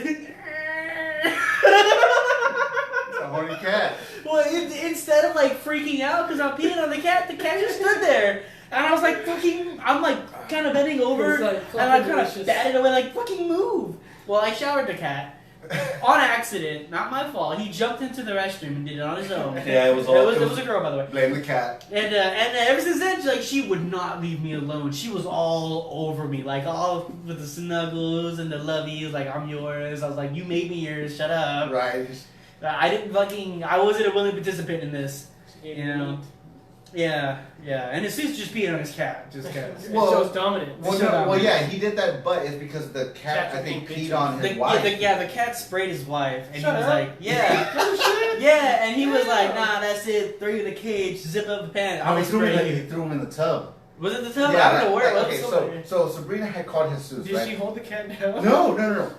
It's a horny cat. Well, instead of like freaking out because I'm peeing on the cat just stood there. And I was like, I'm like kind of bending over, like, and I kind of batted away, like, fucking move. Well, I showered the cat on accident, not my fault. He jumped into the restroom and did it on his own. Yeah, it was a girl, by the way. Blame the cat. And ever since then, she would not leave me alone. She was all over me, like all with the snuggles and the loveys, like I'm yours. I was like, you made me yours. Shut up. Right. I wasn't a willing participant in this, you know. Yeah, and his sister just peed on his cat, just cause. Well, shows dominant. Well, yeah, he did that, but it's because the cat, I think, peed on his wife. The cat sprayed his wife, and he was like, and he was like, nah, that's it, throw you in the cage, zip up the pants. He threw him in the tub. Was it the tub? Yeah, I don't know where it was. Okay, so Sabrina had called Jesus, Did right? she hold the cat down? No.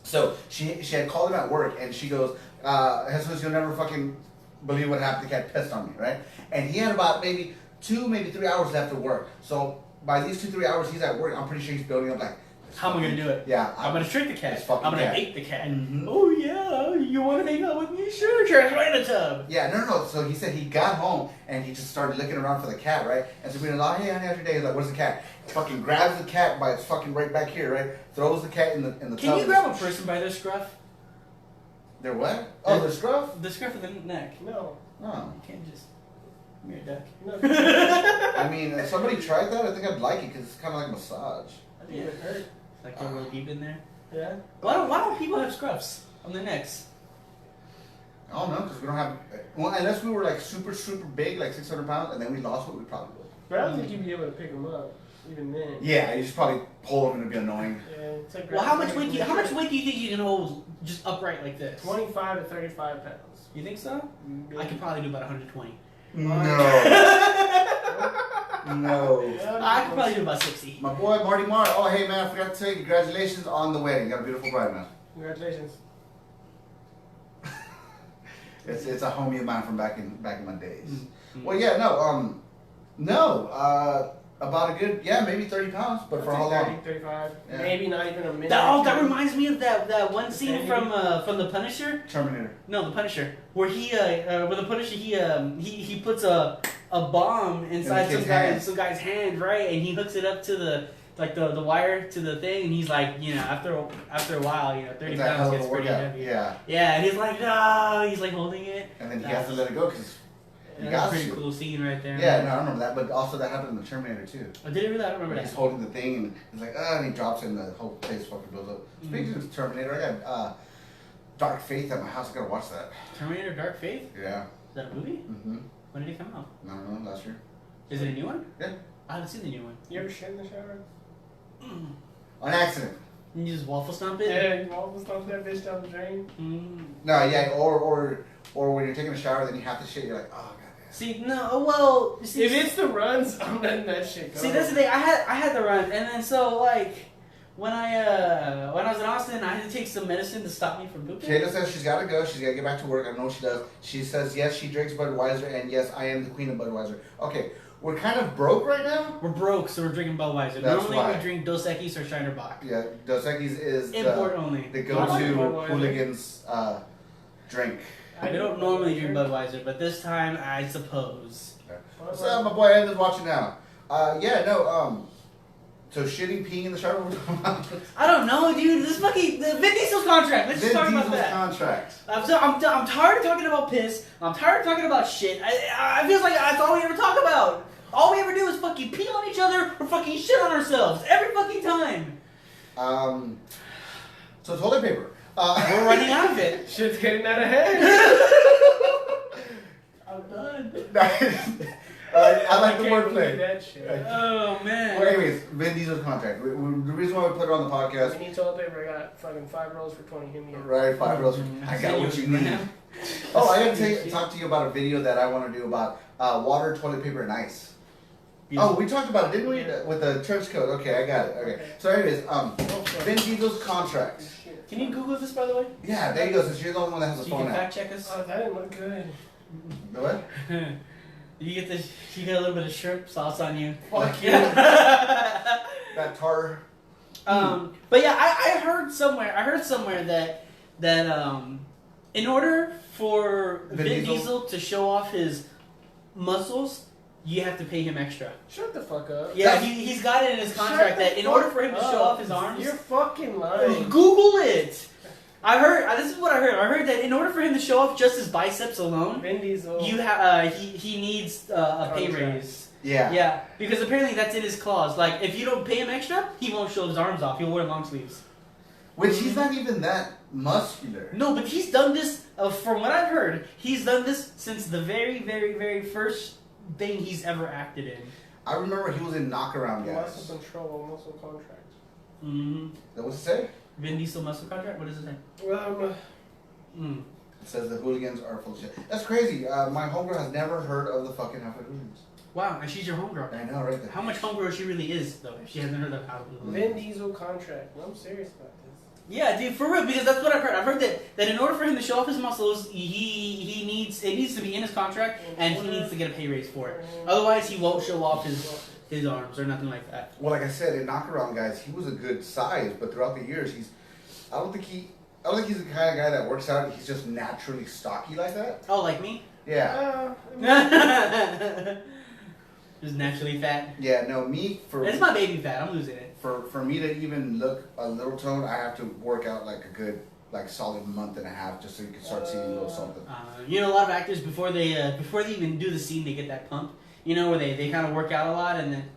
So she had called him at work, and she goes, Jesus, you'll never fucking believe what happened. The cat pissed on me, right? And he had about maybe 2, maybe 3 hours left of work. So by these 2-3 hours he's at work, I'm pretty sure he's building up like, how am I gonna do it? Yeah, I'm gonna trick the cat. I'm gonna hate the cat. Mm-hmm. Oh yeah, you want to hang out with me? Sure, right in the tub. Yeah, no. So he said he got home and he just started looking around for the cat, right? And Sabrina's like, hey, honey, how's your day? He's like, where's the cat? Fucking grabs the cat by its fucking right back here, right? Throws the cat in the tub. Can you grab a person by their scruff? Their what? Oh, their scruff? The scruff of the neck. No. Oh. You can't just. You're a duck. No. I mean, if somebody tried that, I think I'd like it because it's kind of like massage. I think it would hurt. Like go real deep in there. Yeah. Why don't people have scruffs on their necks? I don't know, because we don't have. Well, unless we were like super big, like 600 pounds, and then we lost what we probably would. But I don't think you'd be able to pick them up, even then. Yeah, you just probably pull them and it'd be annoying. Yeah, it's like well, how much weight do you think you can hold just upright like this? 25 to 35 pounds. You think so? Maybe. I could probably do about 120. No. No. I could probably do about 60. My boy Marty Marr. Oh, hey man, I forgot to tell you, congratulations on the wedding. You got a beautiful bride, man. Congratulations. It's a homie of mine from back in my days. Mm-hmm. Well, yeah, about a good, maybe 30 pounds, but for how 30, long? 35, Yeah. maybe not even a minute. That reminds me of that one scene from The Punisher. Terminator. No, The Punisher, where where the Punisher he puts a bomb inside some guy's hand, right? And he hooks it up to the wire to the thing, and he's like, after a while, 30 pounds gets pretty heavy. Yeah. Yeah, and he's like, no, he's like holding it. And then he has to let it go because. That's a pretty cool scene right there. Yeah, no, I remember that, but also that happened in the Terminator too. Oh, did it really? I don't remember that. He's holding the thing and he's like, and he drops it and the whole place fucking blows up. Speaking of Terminator, I got Dark Faith at my house. I gotta watch that. Terminator Dark Faith? Yeah. Is that a movie? Mm-hmm. When did it come out? I don't know, last year. Is it a new one? Yeah. I haven't seen the new one. You ever shit in the shower? On accident. And you just waffle stomp it? Yeah, you almost dumped that bitch down the drain. No, yeah, or when you're taking a shower, then you have to shit. You're like, oh god. See, no, well, if it's the runs, I'm letting that shit go. See, that's the thing. I had the run, and then so like when I was in Austin, I had to take some medicine to stop me from pooping. Kayla says she's got to go. She's got to get back to work. I know she does. She says yes, she drinks Budweiser, and yes, I am the queen of Budweiser. Okay, we're kind of broke right now. We're broke, so we're drinking Budweiser. That's Normally why. we drink Dos Equis or Shiner Bock. Yeah, Dos Equis is import only. The go-to hooligans drink. We don't normally drink Budweiser, but this time I suppose. What's up, my boy? Evan's watching now. So shitting, peeing in the shower. I don't know, dude. This fucking Vin Diesel's contract. Let's just talk about that. Contract. I'm tired of talking about piss. I'm tired of talking about shit. I feel like that's all we ever talk about. All we ever do is fucking pee on each other or fucking shit on ourselves every fucking time. So toilet paper. We're running out of it. Shit's getting out of hand. I'm done. I like the can't believe wordplay. that shit. Oh man. Well, anyways, Vin Diesel's contract. The reason why we put it on the podcast. We need toilet paper. I got fucking 5 rolls for 20. Hit me up. Right, 5 rolls. I got what you need. Oh, I gotta talk to you about a video that I want to do about water, toilet paper, and ice. Oh, we talked about it, didn't we? Yeah. With the trench coat. Okay, I got it. Okay. So, anyways, Vin Diesel's contract. Can you Google this, by the way? Yeah, there you go. Since you're the only one that has a So you phone can now. fact check us. Oh, that didn't look good. What? You get this. You get a little bit of shrimp sauce on you. Fuck you. That tar. But yeah, I heard somewhere that in order for Vin Diesel to show off his muscles, you have to pay him extra. Shut the fuck up. Yeah, he's got it in his contract that in order for him to show off his arms, You're fucking lying. Google it. I heard. This is what I heard. I heard that in order for him to show off just his biceps alone, Vin Diesel. he needs a pay raise. Yeah. Yeah, because apparently that's in his clause. Like, if you don't pay him extra, he won't show his arms off. He'll wear long sleeves. Which he's not even that muscular. No, but he's done this, from what I've heard, he's done this since the very, very, very first thing he's ever acted in. I remember he was in Knockaround Guys. Muscle control, muscle contract. Mm-hmm. That what's it say? Vin Diesel muscle contract? What does it say? It says the hooligans are full of shit. That's crazy. My homegirl has never heard of the fucking Halfwitt Hooligans. Wow, and she's your homegirl. I know, right? How much homegirl she really is, though, if she hasn't heard of Halfwitt Hooligans? Vin Diesel contract. I'm serious about this. Yeah, dude, for real, because that's what I've heard. I've heard that in order for him to show off his muscles, it needs to be in his contract, and he needs to get a pay raise for it. Otherwise, he won't show off his arms or nothing like that. Well, like I said, in Knockaround Guys, he was a good size, but throughout the years, I don't think he's the kind of guy that works out. He's just naturally stocky like that. Oh, like me? Yeah. Just naturally fat. Yeah, no, me It's my baby fat. I'm losing it. For me to even look a little toned, I have to work out like a good, like solid month and a half just so you can start seeing a little something. You know, a lot of actors before they even do the scene, they get that pump. You know, where they kind of work out a lot and then.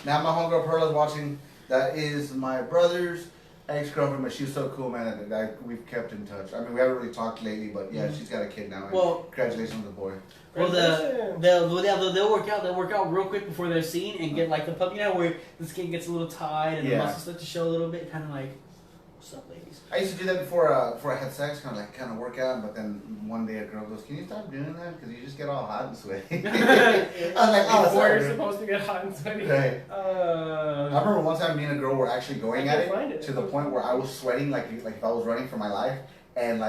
Now my homegirl Perla's watching. That is my brother's ex-girlfriend, but she's so cool, man. That we've kept in touch. I mean, we haven't really talked lately, but yeah, she's got a kid now. And well, congratulations on the boy. Well, they'll work out. They'll work out real quick before their scene and get like the pump. You know, where the skin gets a little tight and the muscles start to show a little bit, kind of like, what's up, ladies? I used to do that before I had sex, kind of work out. But then one day a girl goes, "Can you stop doing that? Because you just get all hot and sweaty." I was like, "Oh, Before sorry." you're supposed to get hot and sweaty. Right. I remember one time me and a girl were actually going at it to the point where I was sweating like if I was running for my life, and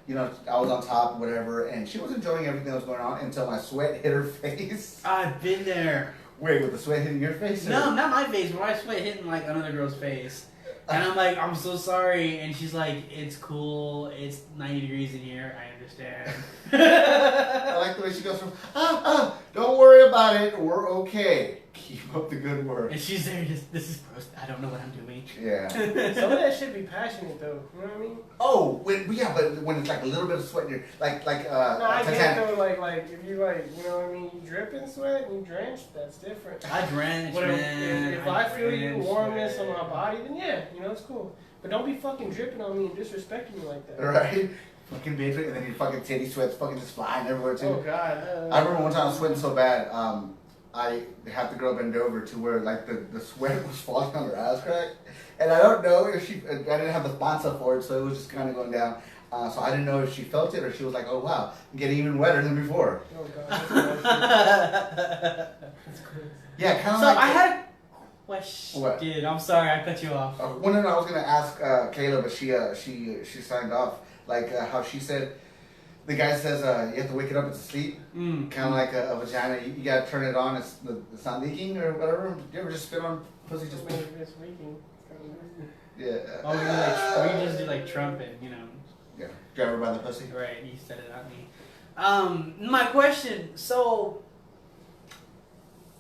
you know, I was on top, whatever, and she was enjoying everything that was going on until my sweat hit her face. I've been there. Wait, with the sweat hitting your face? No, not my face, but my sweat hitting like another girl's face. And I'm like, I'm so sorry. And she's like, it's cool. It's 90 degrees in here. I understand. I like the way she goes from, don't worry about it. We're okay. Keep up the good work. And she's there just, this is gross. I don't know what I'm doing. Yeah. Some of that should be passionate though. You know what I mean? Oh, but when it's like a little bit of sweat in your, no, I get it though. Like if you you know what I mean, you drip in sweat and you drench, that's different. I drench, man. If I feel you warmness on my body, then yeah, you know it's cool. But don't be fucking dripping on me and disrespecting me like that. Right? Fucking bitch, and then your fucking titty sweat's fucking just flying everywhere too. Oh god. I remember one time I was sweating so bad, I had the girl bend over to where like the sweat was falling on her ass crack, and I don't know if I didn't have the sponsor for it, so it was just kind of going down. So I didn't know if she felt it or she was like, oh wow, I'm getting even wetter than before. Oh god. That's crazy. Yeah, kind of. So like I had a question. What? Dude, I'm sorry, I cut you off. Well, no, I was gonna ask Kayla, but she signed off. Like how she said. The guy says you have to wake it up, it's asleep. Kind of like a vagina. You gotta turn it on, it's not leaking or whatever. You ever just spit on pussy? Just it's leaking. Yeah. Or you just do like trumpet, you know. Yeah. Grab her by the pussy. Right, you said it, not me. My question, so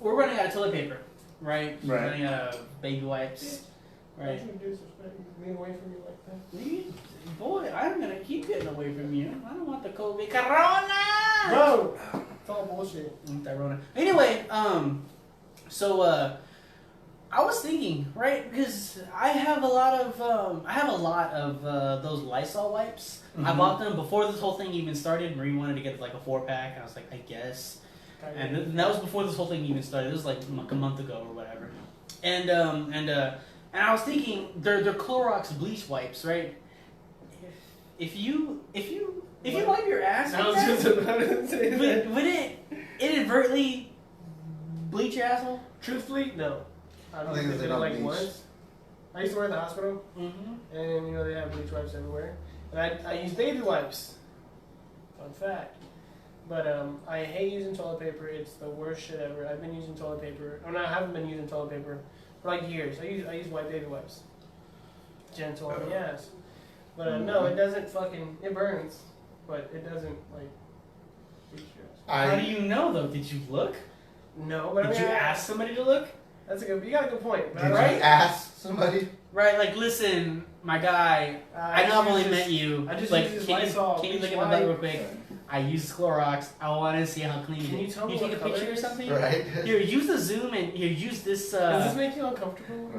we're running out of toilet paper, right? We're running out of baby wipes, right? Don't you disrespect me away from you like that? Boy, I'm gonna keep getting away from you. I don't want the COVID corona. Bro, it's all bullshit. Anyway, so I was thinking, right, because I have a lot of those Lysol wipes. I bought them before this whole thing even started. Marie wanted to get like a 4-pack. I was like, I guess. And that was before this whole thing even started. It was like a month ago or whatever. And I was thinking, they're Clorox bleach wipes, right? If you wipe your ass, I was just about to say that. Would it inadvertently bleach your asshole? Truthfully, no. I don't think they did it like once. I used to work at the hospital, and they have bleach wipes everywhere. And I use baby wipes. Fun fact. But I hate using toilet paper. It's the worst shit ever. I've been using toilet paper. I haven't been using toilet paper for like years. I use white baby wipes. Gentle on the ass. But no, it doesn't fucking. It burns, but it doesn't like. How do you know though? Did you look? No, but did you ask somebody to look? You got a good point. Did you ask somebody? Right, like listen, my guy. I know I've only met you. I just like, use can Lysol. you look at my butt real quick? I use Clorox. I want to see how clean it is. Can you tell me take a picture or something? Right. Here, use the zoom and here, use this. Does this make you uncomfortable?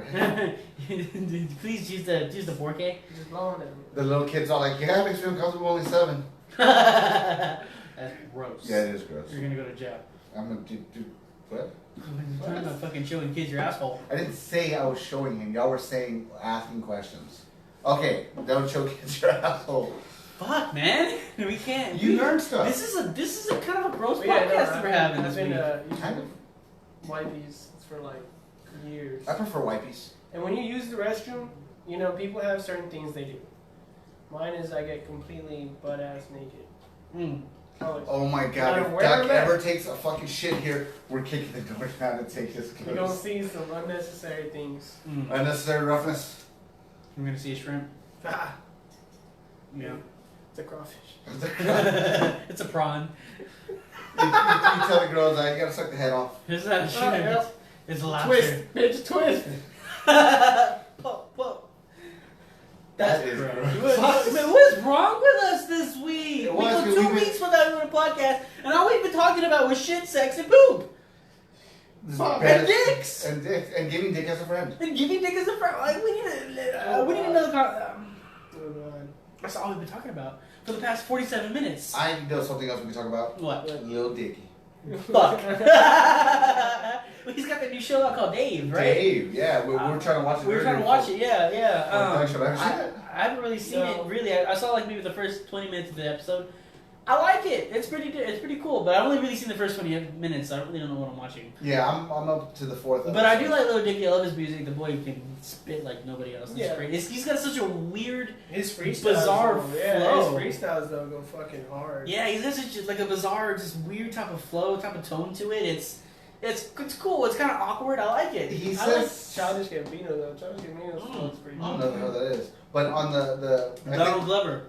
Please use the 4K. Just blow on it. The little kids are like, yeah, it makes me uncomfortable. Only 7. That's gross. Yeah, it is gross. You're gonna go to jail. I'm gonna do what? You're not fucking showing kids your asshole. I didn't say I was showing him. Y'all were saying asking questions. Okay, don't show kids your asshole. Fuck, man, we can't. You learn stuff. This is a kind of a gross podcast that we're having this week. Kind of. Wipies for like years. I prefer wipies. And when you use the restroom, people have certain things they do. Mine is I get completely butt ass naked. Oh my god, if Duck ever takes a fucking shit here, we're kicking the door down to take his clothes. You're gonna see some unnecessary things. Unnecessary roughness. I'm gonna see a shrimp. Ah. Yeah. It's a crawfish. It's a prawn. You tell the girls that you gotta suck the head off. It's not a shrimp. Yep. It's a lobster. Twist, bitch, twist. Pop. That is gross. What's wrong with us this week? We go 2 weeks without doing a podcast, and all we've been talking about was shit, sex, and poop. And dicks. And giving dick as a friend. And giving dick as a friend. Like, we need another. That's all we've been talking about for the past 47 minutes. I know something else we can talk about. What? Lil Dicky. Fuck. He's got that new show out called Dave, right? Dave, yeah. We're trying to watch it. We were trying to watch it, yeah. I haven't really seen it, really. I saw like maybe the first 20 minutes of the episode. I like it. It's pretty cool, but I've only really seen the first 20 minutes, so I really don't know what I'm watching. Yeah, I'm up to the 4th episode. But I do like Lil Dicky. I love his music. The boy can spit like nobody else. It's Yeah. great. He's got such a weird, his freestyles, bizarre flow. flow. Yeah, his freestyles though go fucking hard. Yeah, he's got such like a bizarre, just weird type of flow, type of tone to it. It's cool. It's kind of awkward. I like it. He I like says Childish Gambino though. Childish Gambino's flow is pretty I don't good. know who that is. But on the Donald Glover.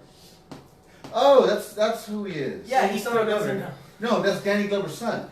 Oh, that's who he is. Yeah, he's Donald Glover. No, that's Danny Glover's son.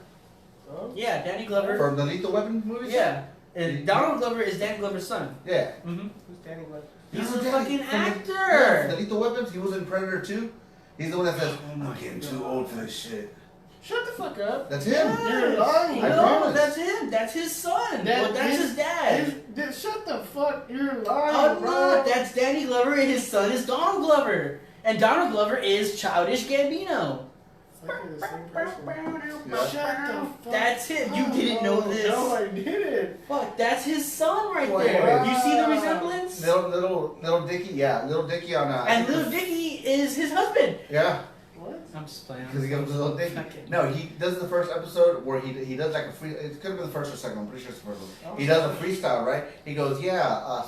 Oh? Yeah, Danny Glover. From the Lethal Weapon movies? Yeah. And Donald Glover is Danny Glover's son. Yeah. Mm-hmm. Who's Danny Glover? He's No, a Danny fucking from actor. The Lethal Weapons. He was in Predator 2. He's the one that says, I'm getting too old for this shit. Shut the fuck up. That's him. You're lying. I No, promise. that's him. That's his son. That's his dad. Shut the fuck. You're lying, Oh bro. no, that's Danny Glover and his son is Donald Glover. And Donald Glover is Childish Gambino. It's like you're the same person. Yeah. Shut the fuck That's him. You didn't know this. No, I didn't. Fuck, that's his son right Wow. there. You see the resemblance? Little Dicky, yeah. Little Dicky on And Little Dicky is his husband. Yeah. What? I'm just playing. Because he goes to Little Dicky. Okay. No, he does the first episode where he does like a free. It could have been the first or second. I'm pretty sure it's the first one. He does a freestyle, right? He goes,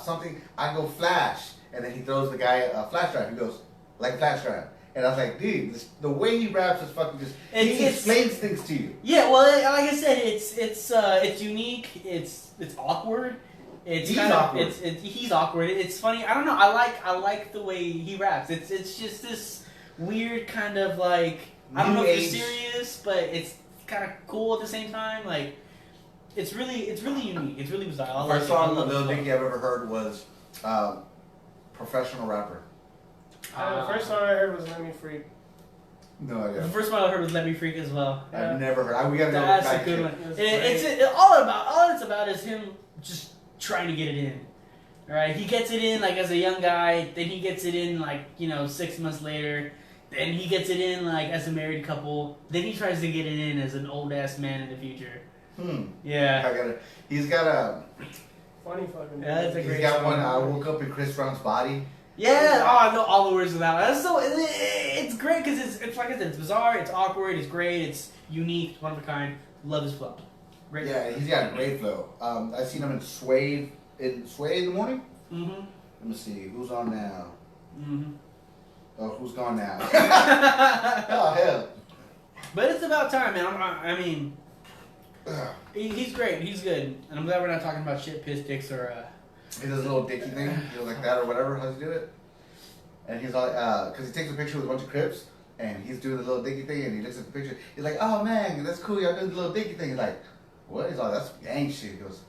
something. I go flash, and then he throws the guy a flash drive. He goes like a flash drive, and I was like, dude, the way he raps is fucking just. He explains things to you. Yeah, well, like I said, it's unique. It's awkward. He's awkward. He's awkward. It's funny. I don't know. I like the way he raps. It's just this weird kind of like, I don't know if it's serious, but it's kind of cool at the same time. Like, it's really unique. It's really bizarre. The first song of Lil Dicky I've ever heard was Professional Rapper. The first song I heard was Let Me Freak. No idea. The first one I heard was Let Me Freak as well. I've never heard. We gotta go That's back a good to one. It's All it's about is him just trying to get it in. All right, he gets it in like as a young guy. Then he gets it in like 6 months later. And he gets it in like as a married couple. Then he tries to get it in as an old ass man in the future. Yeah. He's got a funny fucking. Yeah, that's a great. He's got song. one. I woke up in Chris Brown's body. Yeah. Oh, I know all the words of that one. That's so. It's great because it's like I said, it's bizarre, it's awkward, it's great, it's unique, it's one of a kind. Love his flow. Great. Yeah, he's got a great flow. I've seen him in Sway in the morning. Mm-hmm. Let me see who's on now. Mm-hmm. Oh, who's gone now? Oh hell! But it's about time, man. I mean, he's great. He's good, and I'm glad we're not talking about shit, piss, dicks, or. He does a little dicky thing, he goes like that or whatever. How does he do it? And he's like, because he takes a picture with a bunch of Crips, and he's doing the little dicky thing, and he looks at the picture. He's like, "Oh man, that's cool. Y'all doing the little dicky thing." He's like, "What?" He's like, "That's gang shit." He goes,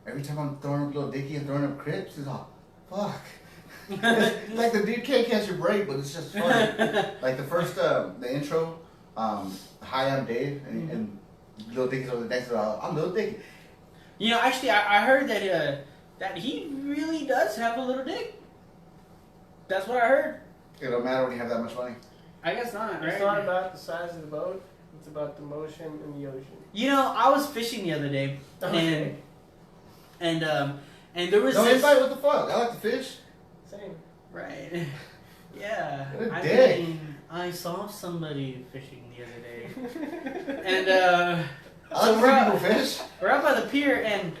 "Every time I'm throwing up a little dicky and throwing up Crips, he's like, fuck." Like the dude can't catch a break, but it's just funny. Like the first, the intro, "Hi, I'm Dave," and Lil Dicky's over the next. "I'm Lil Dicky." You know, actually, I heard that he really does have a little dick. That's what I heard. It don't matter when you have that much money. I guess not. Right? It's not about the size of the boat. It's about the motion in the ocean. You know, I was fishing the other day, Okay. and there was No this. invite. What the fuck? I like to fish. Same. Right. Yeah. What a I dick. mean, I saw somebody fishing the other day. And I like to see people fish. we're out by the pier and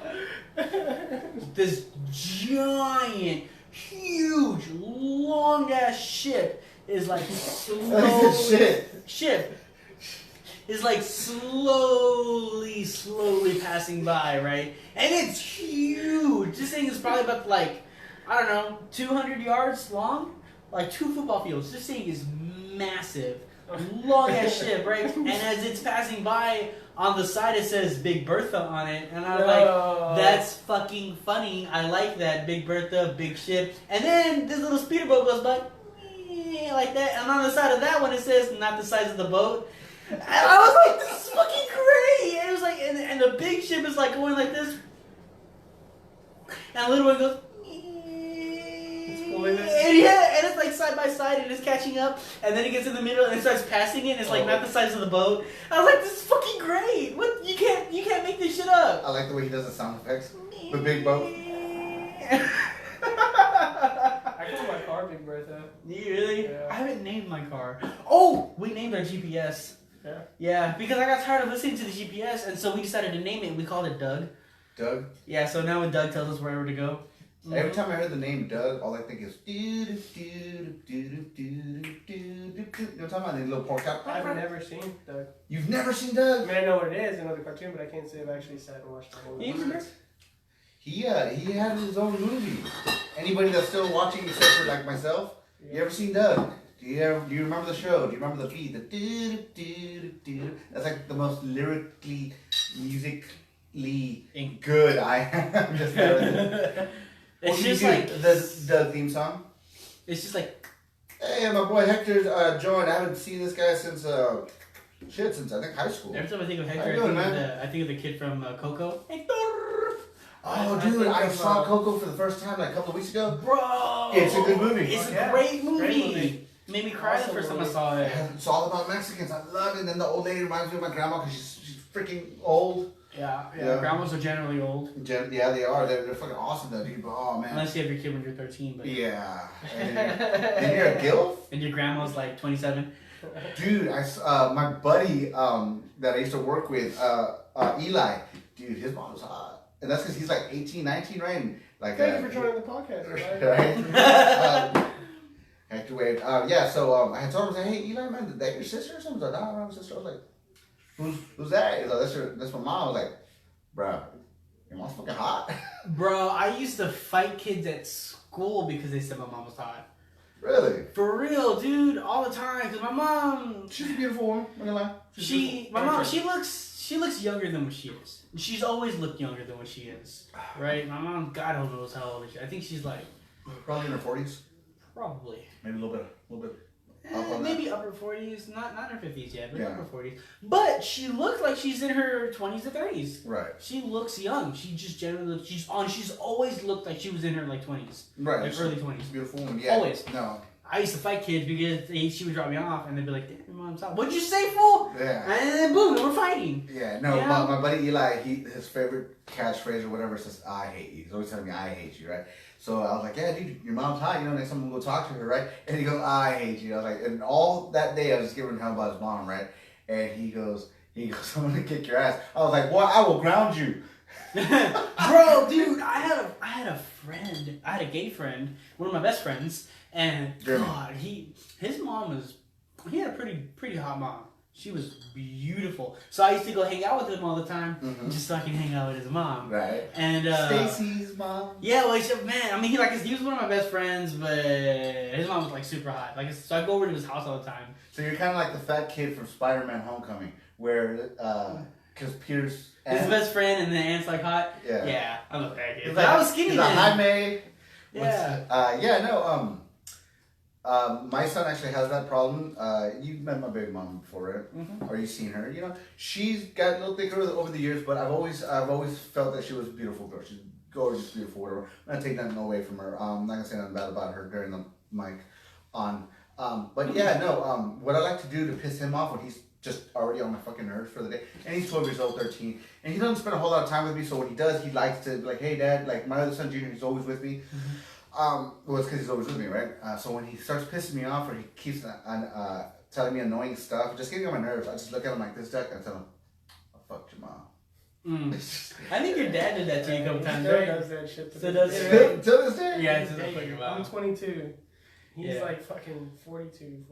this giant, huge, long ass ship is like ship is like slowly passing by, right? And it's huge. This thing is probably about like, I don't know, 200 yards long, like 2 football fields. This thing is massive, long ass ship, right? And as it's passing by, on the side it says Big Bertha on it, and I was like, that's fucking funny. I like that. Big Bertha, big ship. And then this little speederboat goes by, like that, and on the side of that one it says not the size of the boat. And I was like, this is fucking great. And it was like, and the big ship is like going like this, and the little one goes. And yeah, and it's like side by side, and it's catching up, and then it gets in the middle, and it starts passing it, and it's like not the size of the boat. I was like, this is fucking great. What you can't make this shit up. I like the way he does the sound effects. The big boat. I call my car Big Bertha. You really? Yeah. I haven't named my car. Oh, we named our GPS. Yeah. Yeah, because I got tired of listening to the GPS, and so we decided to name it. We called it Doug. Doug? Yeah, so now when Doug tells us wherever to go. Mm-hmm. Every time I heard the name Doug, all I think is You know what I'm talking about? The little pork chop. I've never seen Doug. You've never seen I Doug? mean, I know what it is. I know the cartoon, but I can't say I've actually sat and watched the whole You remember? He had his own movie. Anybody that's still watching except for like myself, you ever seen Doug? Do you remember the show? Do you remember the beat? The That's like the most lyrically, musically good I am. Just It's just like the theme song. It's just like, hey, my boy Hector's joined. I haven't seen this guy since since I think high school. every time I think of Hector, How you doing, I think of the kid from Coco. Hector! Oh, dude, I saw Coco for the first time like a couple of weeks ago. Bro! It's a good movie. It's a great movie. Made me cry the first time I saw it. It's all about Mexicans. I love it. And then the old lady reminds me of my grandma because she's freaking old. Yeah. Yeah. Grandmas are generally old. Yeah, they are. They're fucking awesome though, dude. Oh, man. Unless you have your kid when you're 13. But Yeah. And you're a gilf? And your grandma's like 27. Dude, my buddy that I used to work with, Eli, dude, his mom was hot. And that's because he's like 18, 19, right? And like, Thank you for joining the podcast. Right? Heck to wait. Yeah, so I had told him, I was like, hey, Eli, man, is that your sister or something? He's like, no, I'm my sister. I was like, who's that? He's like, that's my mom. I was like, bro, your mom's fucking hot. Bro, I used to fight kids at school because they said my mom was hot. Really? For real, dude, all the time. Cause my mom, She's a beautiful woman. I'm gonna lie. she looks younger than what she is. She's always looked younger than what she is, right? My mom, God only knows how old is she. I think she's like Probably in her 40s. probably Maybe a little bit. maybe upper 40s, not in her 50s yet, but Yeah. upper 40s. But she looks like she's in her 20s to 30s. Right. She looks young. She just generally looks, she's always looked like she was in her like 20s, Right. like early 20s. She's a beautiful woman. Yeah. Always. No. I used to fight kids because she would drop me off and they'd be like, "Damn, your mom's out. What'd you say, fool?" Yeah. And then boom, we're fighting. Yeah, no, my buddy Eli, his favorite catchphrase or whatever says, "I hate you." He's always telling me, "I hate you," right? So I was like, "Yeah, dude, your mom's hot. You know, next time I'm gonna go talk to her, right?" And he goes, "I hate you." I was like, and all that day I was just giving him hell about his mom, right? And he goes, "I'm gonna kick your ass." I was like, "Well, I will ground you." Bro, dude, I had a friend. I had a gay friend, one of my best friends, and God, his mom he had a pretty hot mom. She was beautiful. So I used to go hang out with him all the time, just so I can hang out with his mom. Right. And Stacy's mom. Yeah, well, man, I mean, he was one of my best friends, but his mom was like super hot. Like, so I go over to his house all the time. So you're kind of like the fat kid from Spider-Man: Homecoming, where because Peter's his best friend and the aunt's like hot. Yeah. Yeah, I'm a fat kid. Like, I was skinny then. Jaime. Yeah. My son actually has that problem. You've met my baby mom before, right? Mm-hmm. Or you've seen her. You know, she's got a little thicker over the years, but I've always felt that she was a beautiful girl. She's gorgeous, beautiful, whatever. I'm not taking nothing away from her. I'm not gonna say nothing bad about her during the mic on. But yeah, no. What I like to do to piss him off when he's just already on my fucking nerves for the day, and he's 12 years old, 13, and he doesn't spend a whole lot of time with me. So what he does, he likes to be like, "Hey, Dad," like my other son Junior, he's always with me. Well, it's because he's always with me, right? So when he starts pissing me off or he keeps telling me annoying stuff, just getting on my nerves, I just look at him like this, Jack, and I tell him, "I fucked your mom." I think your dad did that to you a couple times, Still right? does that shit to Still this does day. it. Till this day? Yeah, it's just fucking I'm 22. He's like fucking 42.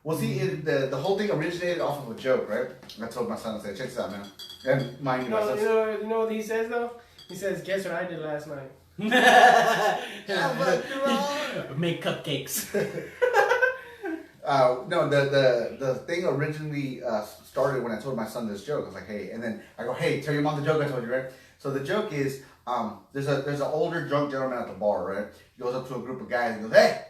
Well, see, the whole thing originated off of a joke, right? I told my son, I said, "Check this out, man." And mind you, You know what he says though? He says, "Guess what I did last night?" Make cupcakes. No, the thing originally started when I told my son this joke. I was like, "Hey," and then I go, "Hey, tell your mom the joke I told you, right?" So the joke is, there's an older drunk gentleman at the bar, right? He goes up to a group of guys and goes, "Hey,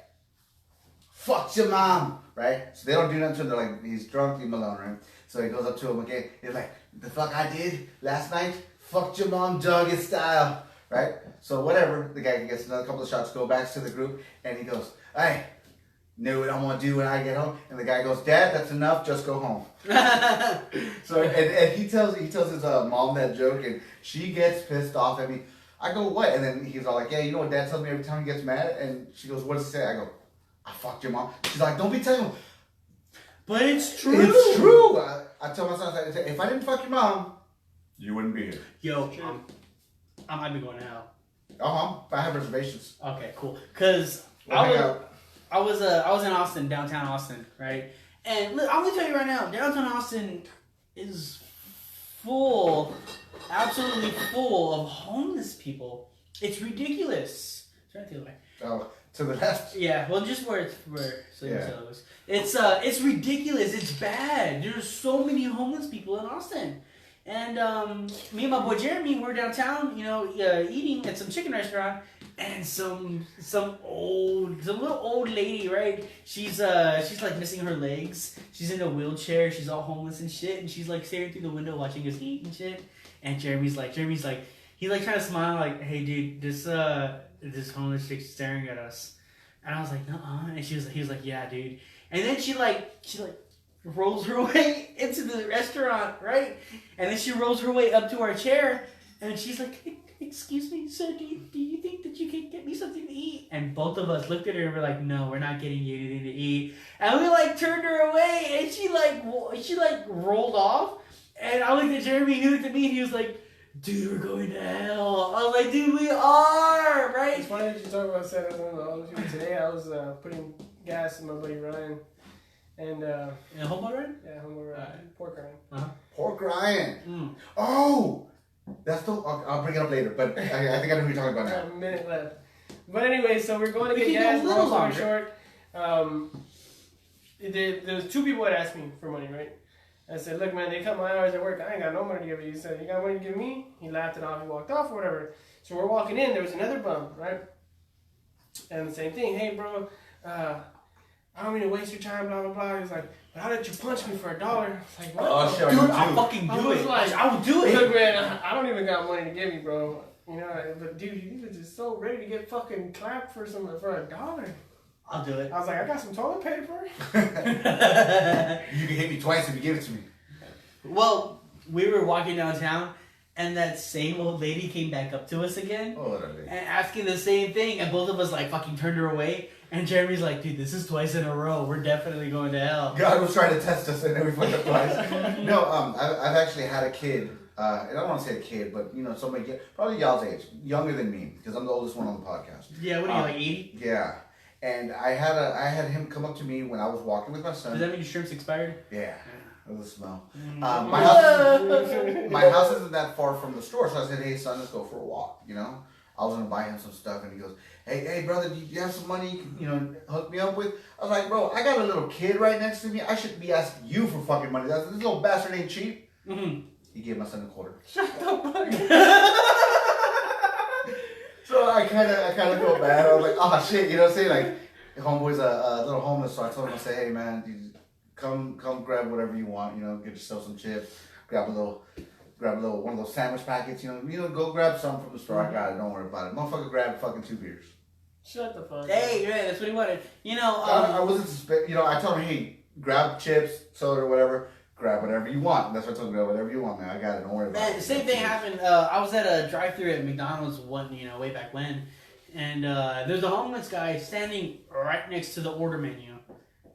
fuck your mom," right? So they don't do nothing to him. They're like, "He's drunk, leave him alone," right? So he goes up to him again. He's like, "The fuck I did last night? Fucked your mom doggy style," right? So whatever, the guy gets another couple of shots, go back to the group, and he goes, "Hey, know what I'm gonna do when I get home?" And the guy goes, "Dad, that's enough. Just go home." So and he tells his mom that joke, and she gets pissed off at me. I go, "What?" And then he's all like, "Yeah, you know what Dad tells me every time he gets mad?" And she goes, "What does he say?" I go, "I fucked your mom." She's like, "Don't be telling him." But it's true. It's true. I tell my son, I say, "If I didn't fuck your mom, you wouldn't be here." Yo, I might be going to hell. I have reservations. Okay, cool. Cause I was in Austin, downtown Austin, right? And look, I'm gonna tell you right now, downtown Austin is absolutely full of homeless people. It's ridiculous. Turn the other way. Oh, to the left. Yeah, well, just where it's ridiculous. It's bad. There's so many homeless people in Austin. And me and my boy Jeremy were downtown, eating at some chicken restaurant, and some little old lady, right? She's like missing her legs. She's in a wheelchair. She's all homeless and shit, and she's like staring through the window watching us eat and shit. And Jeremy's like he's like trying to smile like, "Hey dude, this homeless chick's staring at us." And I was like, "Nuh-uh." And he was like, "Yeah, dude." And then she rolls her way into the restaurant, right? And then she rolls her way up to our chair, and she's like, "Excuse me, sir, do you think that you can get me something to eat?" And both of us looked at her and we're like, "No, we're not getting you anything to eat." And we turned her away, and she rolled off. And I looked at Jeremy, he looked at me, and he was like, "Dude, we're going to hell." I was like, "Dude, we are," right? It's funny that you talk about San Antonio. Today I was putting gas in my buddy Ryan. And homo Ryan? Yeah, homo Ryan. Pork Ryan. Uh-huh. Pork Ryan. Oh, that's the. I'll bring it up later, but I think I know who you're talking about now. A minute left. But anyway, so we're going to get gas. Long story short, there was two people that asked me for money, right? I said, "Look, man, they cut my hours at work. I ain't got no money to give you." He said, "You got money to give me?" He laughed it off. He walked off or whatever. So we're walking in. There was another bum, right? And the same thing. "Hey, bro. I don't mean to waste your time, blah, blah, blah." He was like, "But how did you punch me for $1?" I was like, "What?" "Oh, sure, dude, I'll fucking do it. I will do it." Look, man, I don't even got money to give you, bro. But dude, you was just so ready to get fucking clapped for $1. I'll do it. I was like, I got some toilet paper. You can hit me twice if you give it to me. Well, we were walking downtown, and that same old lady came back up to us again, and asking the same thing, and both of us like fucking turned her away. And Jeremy's like, dude, this is twice in a row. We're definitely going to hell. God was trying to test us, and then we fucked up twice. No, I've actually had a kid. I don't want to say a kid, but you know, somebody probably y'all's age, younger than me, because I'm the oldest one on the podcast. Yeah, what are you, like 80? Yeah, and I had him come up to me when I was walking with my son. Does that mean your shrimp's expired? Yeah. Of the smell. My house isn't that far from the store, so I said, "Hey, son, let's go for a walk." You know, I was gonna buy him some stuff, and he goes, "Hey, brother, do you have some money you can, you know, hook me up with?" I was like, "Bro, I got a little kid right next to me. I shouldn't be asking you for fucking money. This little bastard ain't cheap." Mm-hmm. He gave my son a quarter. Shut the fuck. So I kind of feel bad. I was like, "Oh shit," you know what I'm saying? Like, homeboy's a little homeless, so I told him, I say, "Hey, man, Come grab whatever you want, you know, get yourself some chips, grab a little one of those sandwich packets, you know, go grab some from the store. I got it, don't worry about it." Motherfucker grabbed fucking 2 beers. Shut the fuck. Hey, man, that's what he wanted. You know, I wasn't you know, I told him, "Hey, grab chips, soda, or whatever, grab whatever you want." And that's what I told him, grab whatever you want, man. I got it, don't worry about it. Man, the same thing happened. I was at a drive-thru at McDonald's way back when, and there's a homeless guy standing right next to the order menu.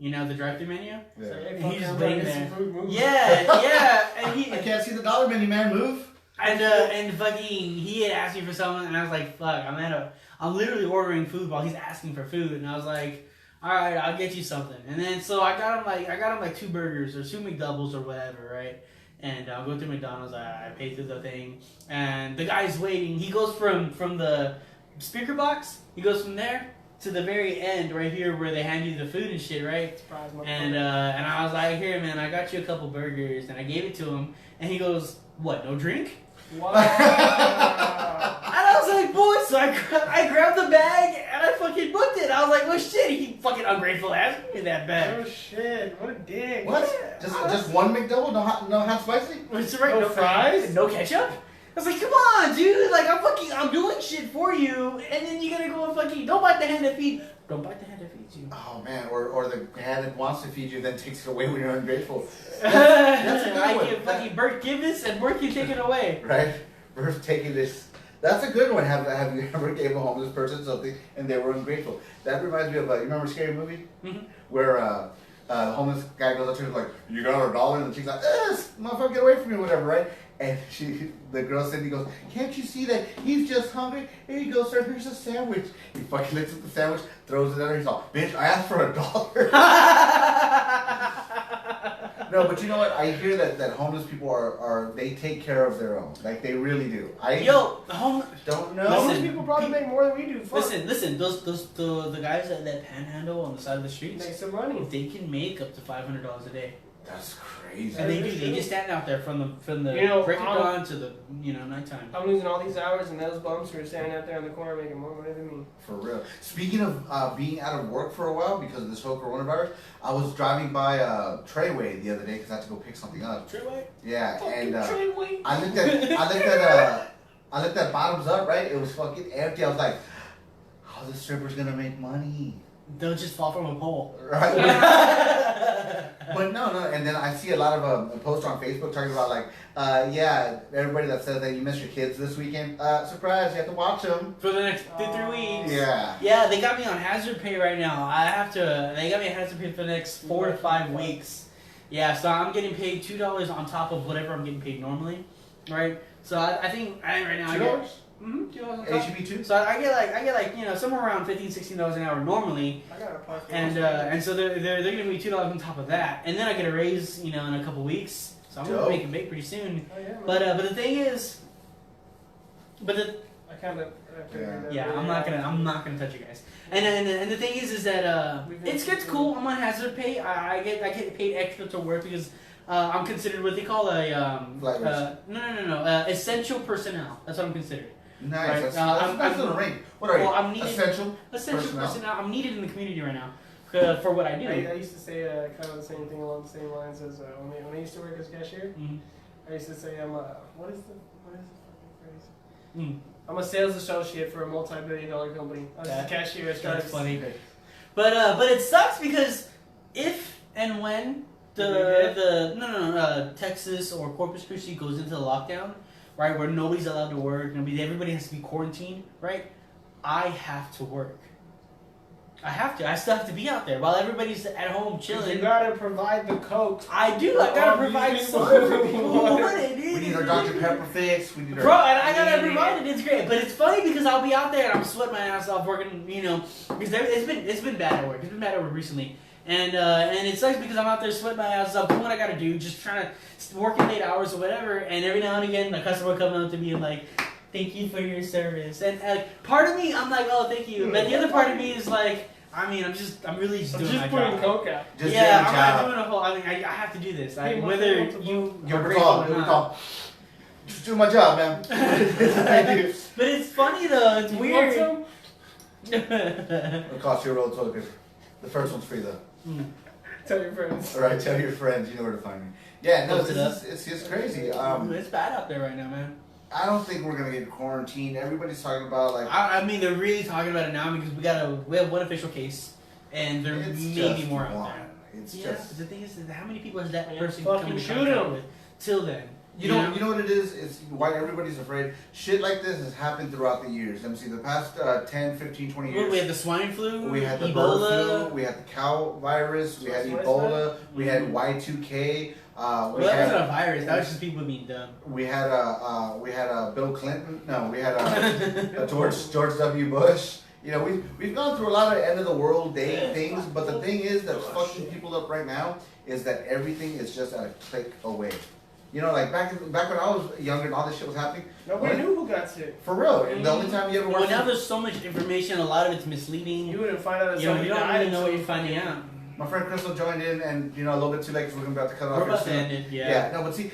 You know, the drive-thru menu? Yeah. And he's laying there. Yeah. And I can't see the dollar menu, man. Move. And fucking, he had asked me for something, and I was like, fuck, I'm literally ordering food while he's asking for food, and I was like, all right, I'll get you something. And then, so I got him like 2 burgers or 2 McDoubles or whatever, right? And I'll go through McDonald's, I pay through the thing, and the guy's waiting. He goes from the speaker box, he goes from there to the very end right here where they hand you the food and shit, right? And I was like, "Here, man, I got you a couple burgers," and I gave it to him, and he goes, "What? No drink?" Wow. And I was like, "Boy," so I grabbed the bag and I fucking booked it. I was like, "Well, shit," he fucking ungrateful ass gave me that bag. Oh shit! What a dick. What? Yeah. Just one McDouble? No hot spicy? It's right. No fries? No ketchup? I was like, come on, dude. Like, I'm doing shit for you, and then you gotta go and fucking, don't bite the hand that feeds. Don't bite the hand that feeds you. Oh, man. Or the hand that wants to feed you then takes it away when you're ungrateful. That's a good I one. give fucking Bert give this, and Bert can take it away. Right? Bert taking this. That's a good one. Have you ever gave a homeless person something and they were ungrateful? That reminds me of, you remember Scary Movie? Mm-hmm. Where the homeless guy goes up to her like, "You got $1?" And the chick's like, "Motherfucker, get away from me," or whatever, right? And the girl Cindy goes, "Can't you see that he's just hungry? Here you go, sir. Here's a sandwich." He fucking looks at the sandwich, throws it at her. He's all, "Bitch, I asked for $1." No, but you know what? I hear that homeless people are they take care of their own. Like, they really do. The homeless don't know. Homeless people probably make more than we do. Fuck. Listen. The guys that panhandle on the side of the streets, make some money. They can make up to $500 a day. That's crazy. And they do. They just stand out there from the break of dawn to the nighttime. I'm losing all these hours, and those bums who are standing out there in the corner making more money than me. For real. Speaking of being out of work for a while because of this whole coronavirus, I was driving by Treyway the other day because I had to go pick something up. Treyway? Yeah, fucking and Treyway. I looked at Bottoms Up, right? It was fucking empty. I was like, "How the stripper's gonna make money?" They'll just fall from a pole. Right. But no. And then I see a lot of posts on Facebook talking about like, everybody that says that you miss your kids this weekend, surprise, you have to watch them For the next 3 weeks. Yeah. Yeah, they got me on hazard pay right now. They got me on hazard pay for the next 4 to 5 weeks. Yeah, so I'm getting paid $2 on top of whatever I'm getting paid normally, right? So I think right now $2? $2 on top. HEB too? So I get like somewhere around $15-16 an hour normally. I got a podcast. And so they're giving me $2 on top of that, and then I get a raise, in a couple weeks. So I'm gonna make it big pretty soon. Oh, yeah, but the thing is, I kind of. I'm not gonna touch you guys. And the thing is that it's cool. I'm on hazard pay. I get paid extra to work because I'm considered what they call essential personnel. That's what I'm considered. Nice. Right. That's nice little ring. What are you? I'm needed, Essential personnel. I'm needed in the community right now for what I do. I used to say kind of the same thing along the same lines as when I used to work as cashier. Mm-hmm. I used to say I'm what is the fucking phrase? Mm. I'm a sales associate for a multi-billion-dollar company. I was a cashier. That's funny. But it sucks because if and when Texas or Corpus Christi goes into the lockdown, right, where nobody's allowed to work, everybody has to be quarantined, right? I have to work. I still have to be out there while everybody's at home chilling. You gotta provide the coke. I do. I gotta provide so many people want it. We need our Dr. Pepper fix. We need our... Bro, and I gotta provide it. It's great, but it's funny because I'll be out there and I'm sweating my ass off working. Because it's been bad at work. It's been bad at work recently, and it sucks because I'm out there sweating my ass off doing what I gotta do, just trying to work in late hours or whatever. And every now and again, a customer coming up to me and like, "Thank you for your service." And part of me, I'm like, "Oh, thank you," but the other part of me is like, I'm really just doing my job. Putting coke out. I'm not doing a whole. I have to do this. Whether you give a call. Just do my job, man. I do. But it's funny though. It's weird. It'll cost you a roll of toilet paper. The first one's free though. Tell your friends. All right, tell your friends. You know where to find me. Yeah, no, it's just crazy. It's bad out there right now, man. I don't think we're gonna get quarantined. Everybody's talking about like. I mean, they're really talking about it now because we have one official case, and there may be more out there. It's just. The thing is, how many people has that person fucking shoot him with till then? You know what it is? It's why everybody's afraid. Shit like this has happened throughout the years. Let me see, the past 10, 15, 20 years. We had the swine flu. We had the Ebola. bird flu. We had the cow virus. We had Ebola. We had Y2K. That wasn't a virus. That was just people being dumb. We had a Bill Clinton. No, we had a George W. Bush. We've gone through a lot of end of the world day things, but the thing is that's fucking people up right now is that everything is just at a click away. Like back when I was younger and all this shit was happening. Nobody knew who got sick. For real. And the only time you ever watched. Well, now there's so much information. A lot of it's misleading. You wouldn't find out that you don't even know what you're finding out. My friend Crystal joined in, and a little bit too late because we're about to cut off. We're about to end it, Yeah, no, but see,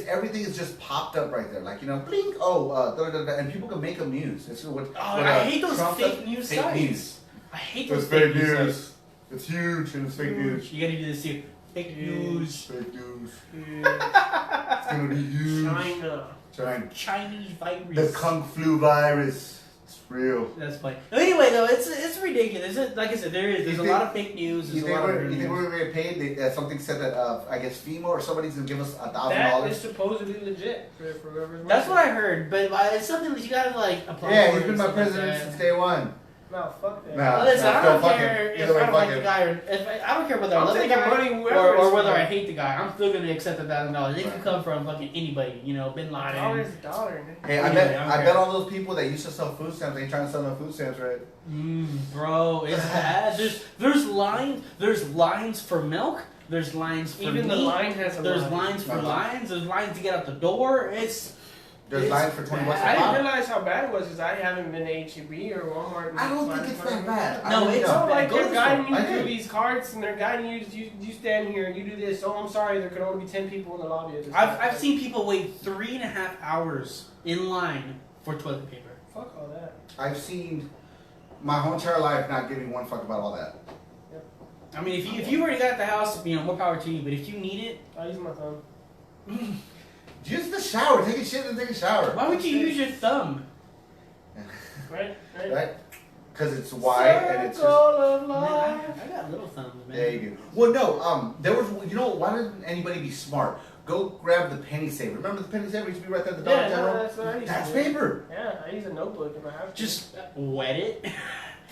everything is just popped up right there, like blink. And people can make them news. It's I hate those fake news sites. I hate those fake news. It's huge and it's fake news. You gotta do this too. Fake news. Fake news. It's gonna be huge. China. Chinese virus. The Kung Flu virus. It's real. That's funny. Anyway, though, it's ridiculous. Like I said, there's a lot of fake news. You think we're gonna get paid? Something said that I guess FEMA or somebody's gonna give us $1,000. That is supposedly legit for whoever's. That's what I heard, but it's something that you gotta apply. Yeah, he's been my president since day one. No, fuck that. No, listen, I don't care if I don't like the guy or I don't care whether I love the guy or whether I hate the guy. I'm still gonna accept $1,000. It can come from fucking anybody, Bin Laden. $1. Hey, I bet all those people that used to sell food stamps ain't trying to sell no food stamps, right? Bro, it's bad. There's lines for milk. There's lines for even meat. The line has a There's lines for lines. There's lines to get out the door. There's lines for 20 bucks. I didn't realize how bad it was because I haven't been to H-E-B or Walmart. I don't think it's that bad. No, it's not like they're guiding you through these carts and they're guiding you. You stand here and you do this. Oh, I'm sorry, there could only be 10 people in the lobby. I've seen people wait 3.5 hours in line for toilet paper. Fuck all that. I've seen my whole entire life not giving one fuck about all that. Yep. I mean, if you already got the house, more power to you. But if you need it, I use my thumb. Use the shower. Take a shit and take a shower. Why would you use your thumb? Right? Because it's wide and it's just... of life. Man, I got little thumbs, man. There you go. Well, no, there was, why didn't anybody be smart? Go grab the penny saver. Remember the penny saver used to be right there at the Dollar General? That's what I used That's to do. paper. Yeah, I use a notebook if I have to. Just wet it.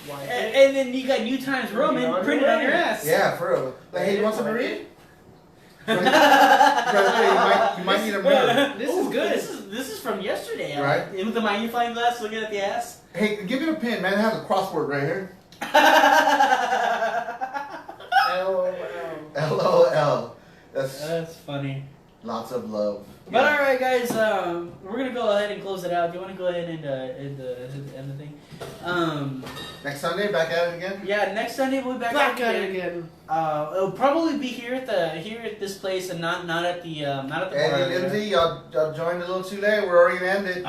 Wipe it. And then you got New Times Roman printed on your ass. Yeah, for real. Like, hey, you want something to read? You might need a mirror. This is good. This is from yesterday. Right. With the magnifying glass looking at the ass. Hey, give me a pen, man. It has a crossword right here. LOL. LOL. That's funny. Lots of love. But alright, guys, we're gonna go ahead and close it out. Do you want to go ahead and end the thing? Next Sunday, back at it again. Yeah, next Sunday we'll be back at it again. It'll probably be here at this place and not at the bar. Hey, Lindsay, y'all joined a little too late. We're already gonna end it.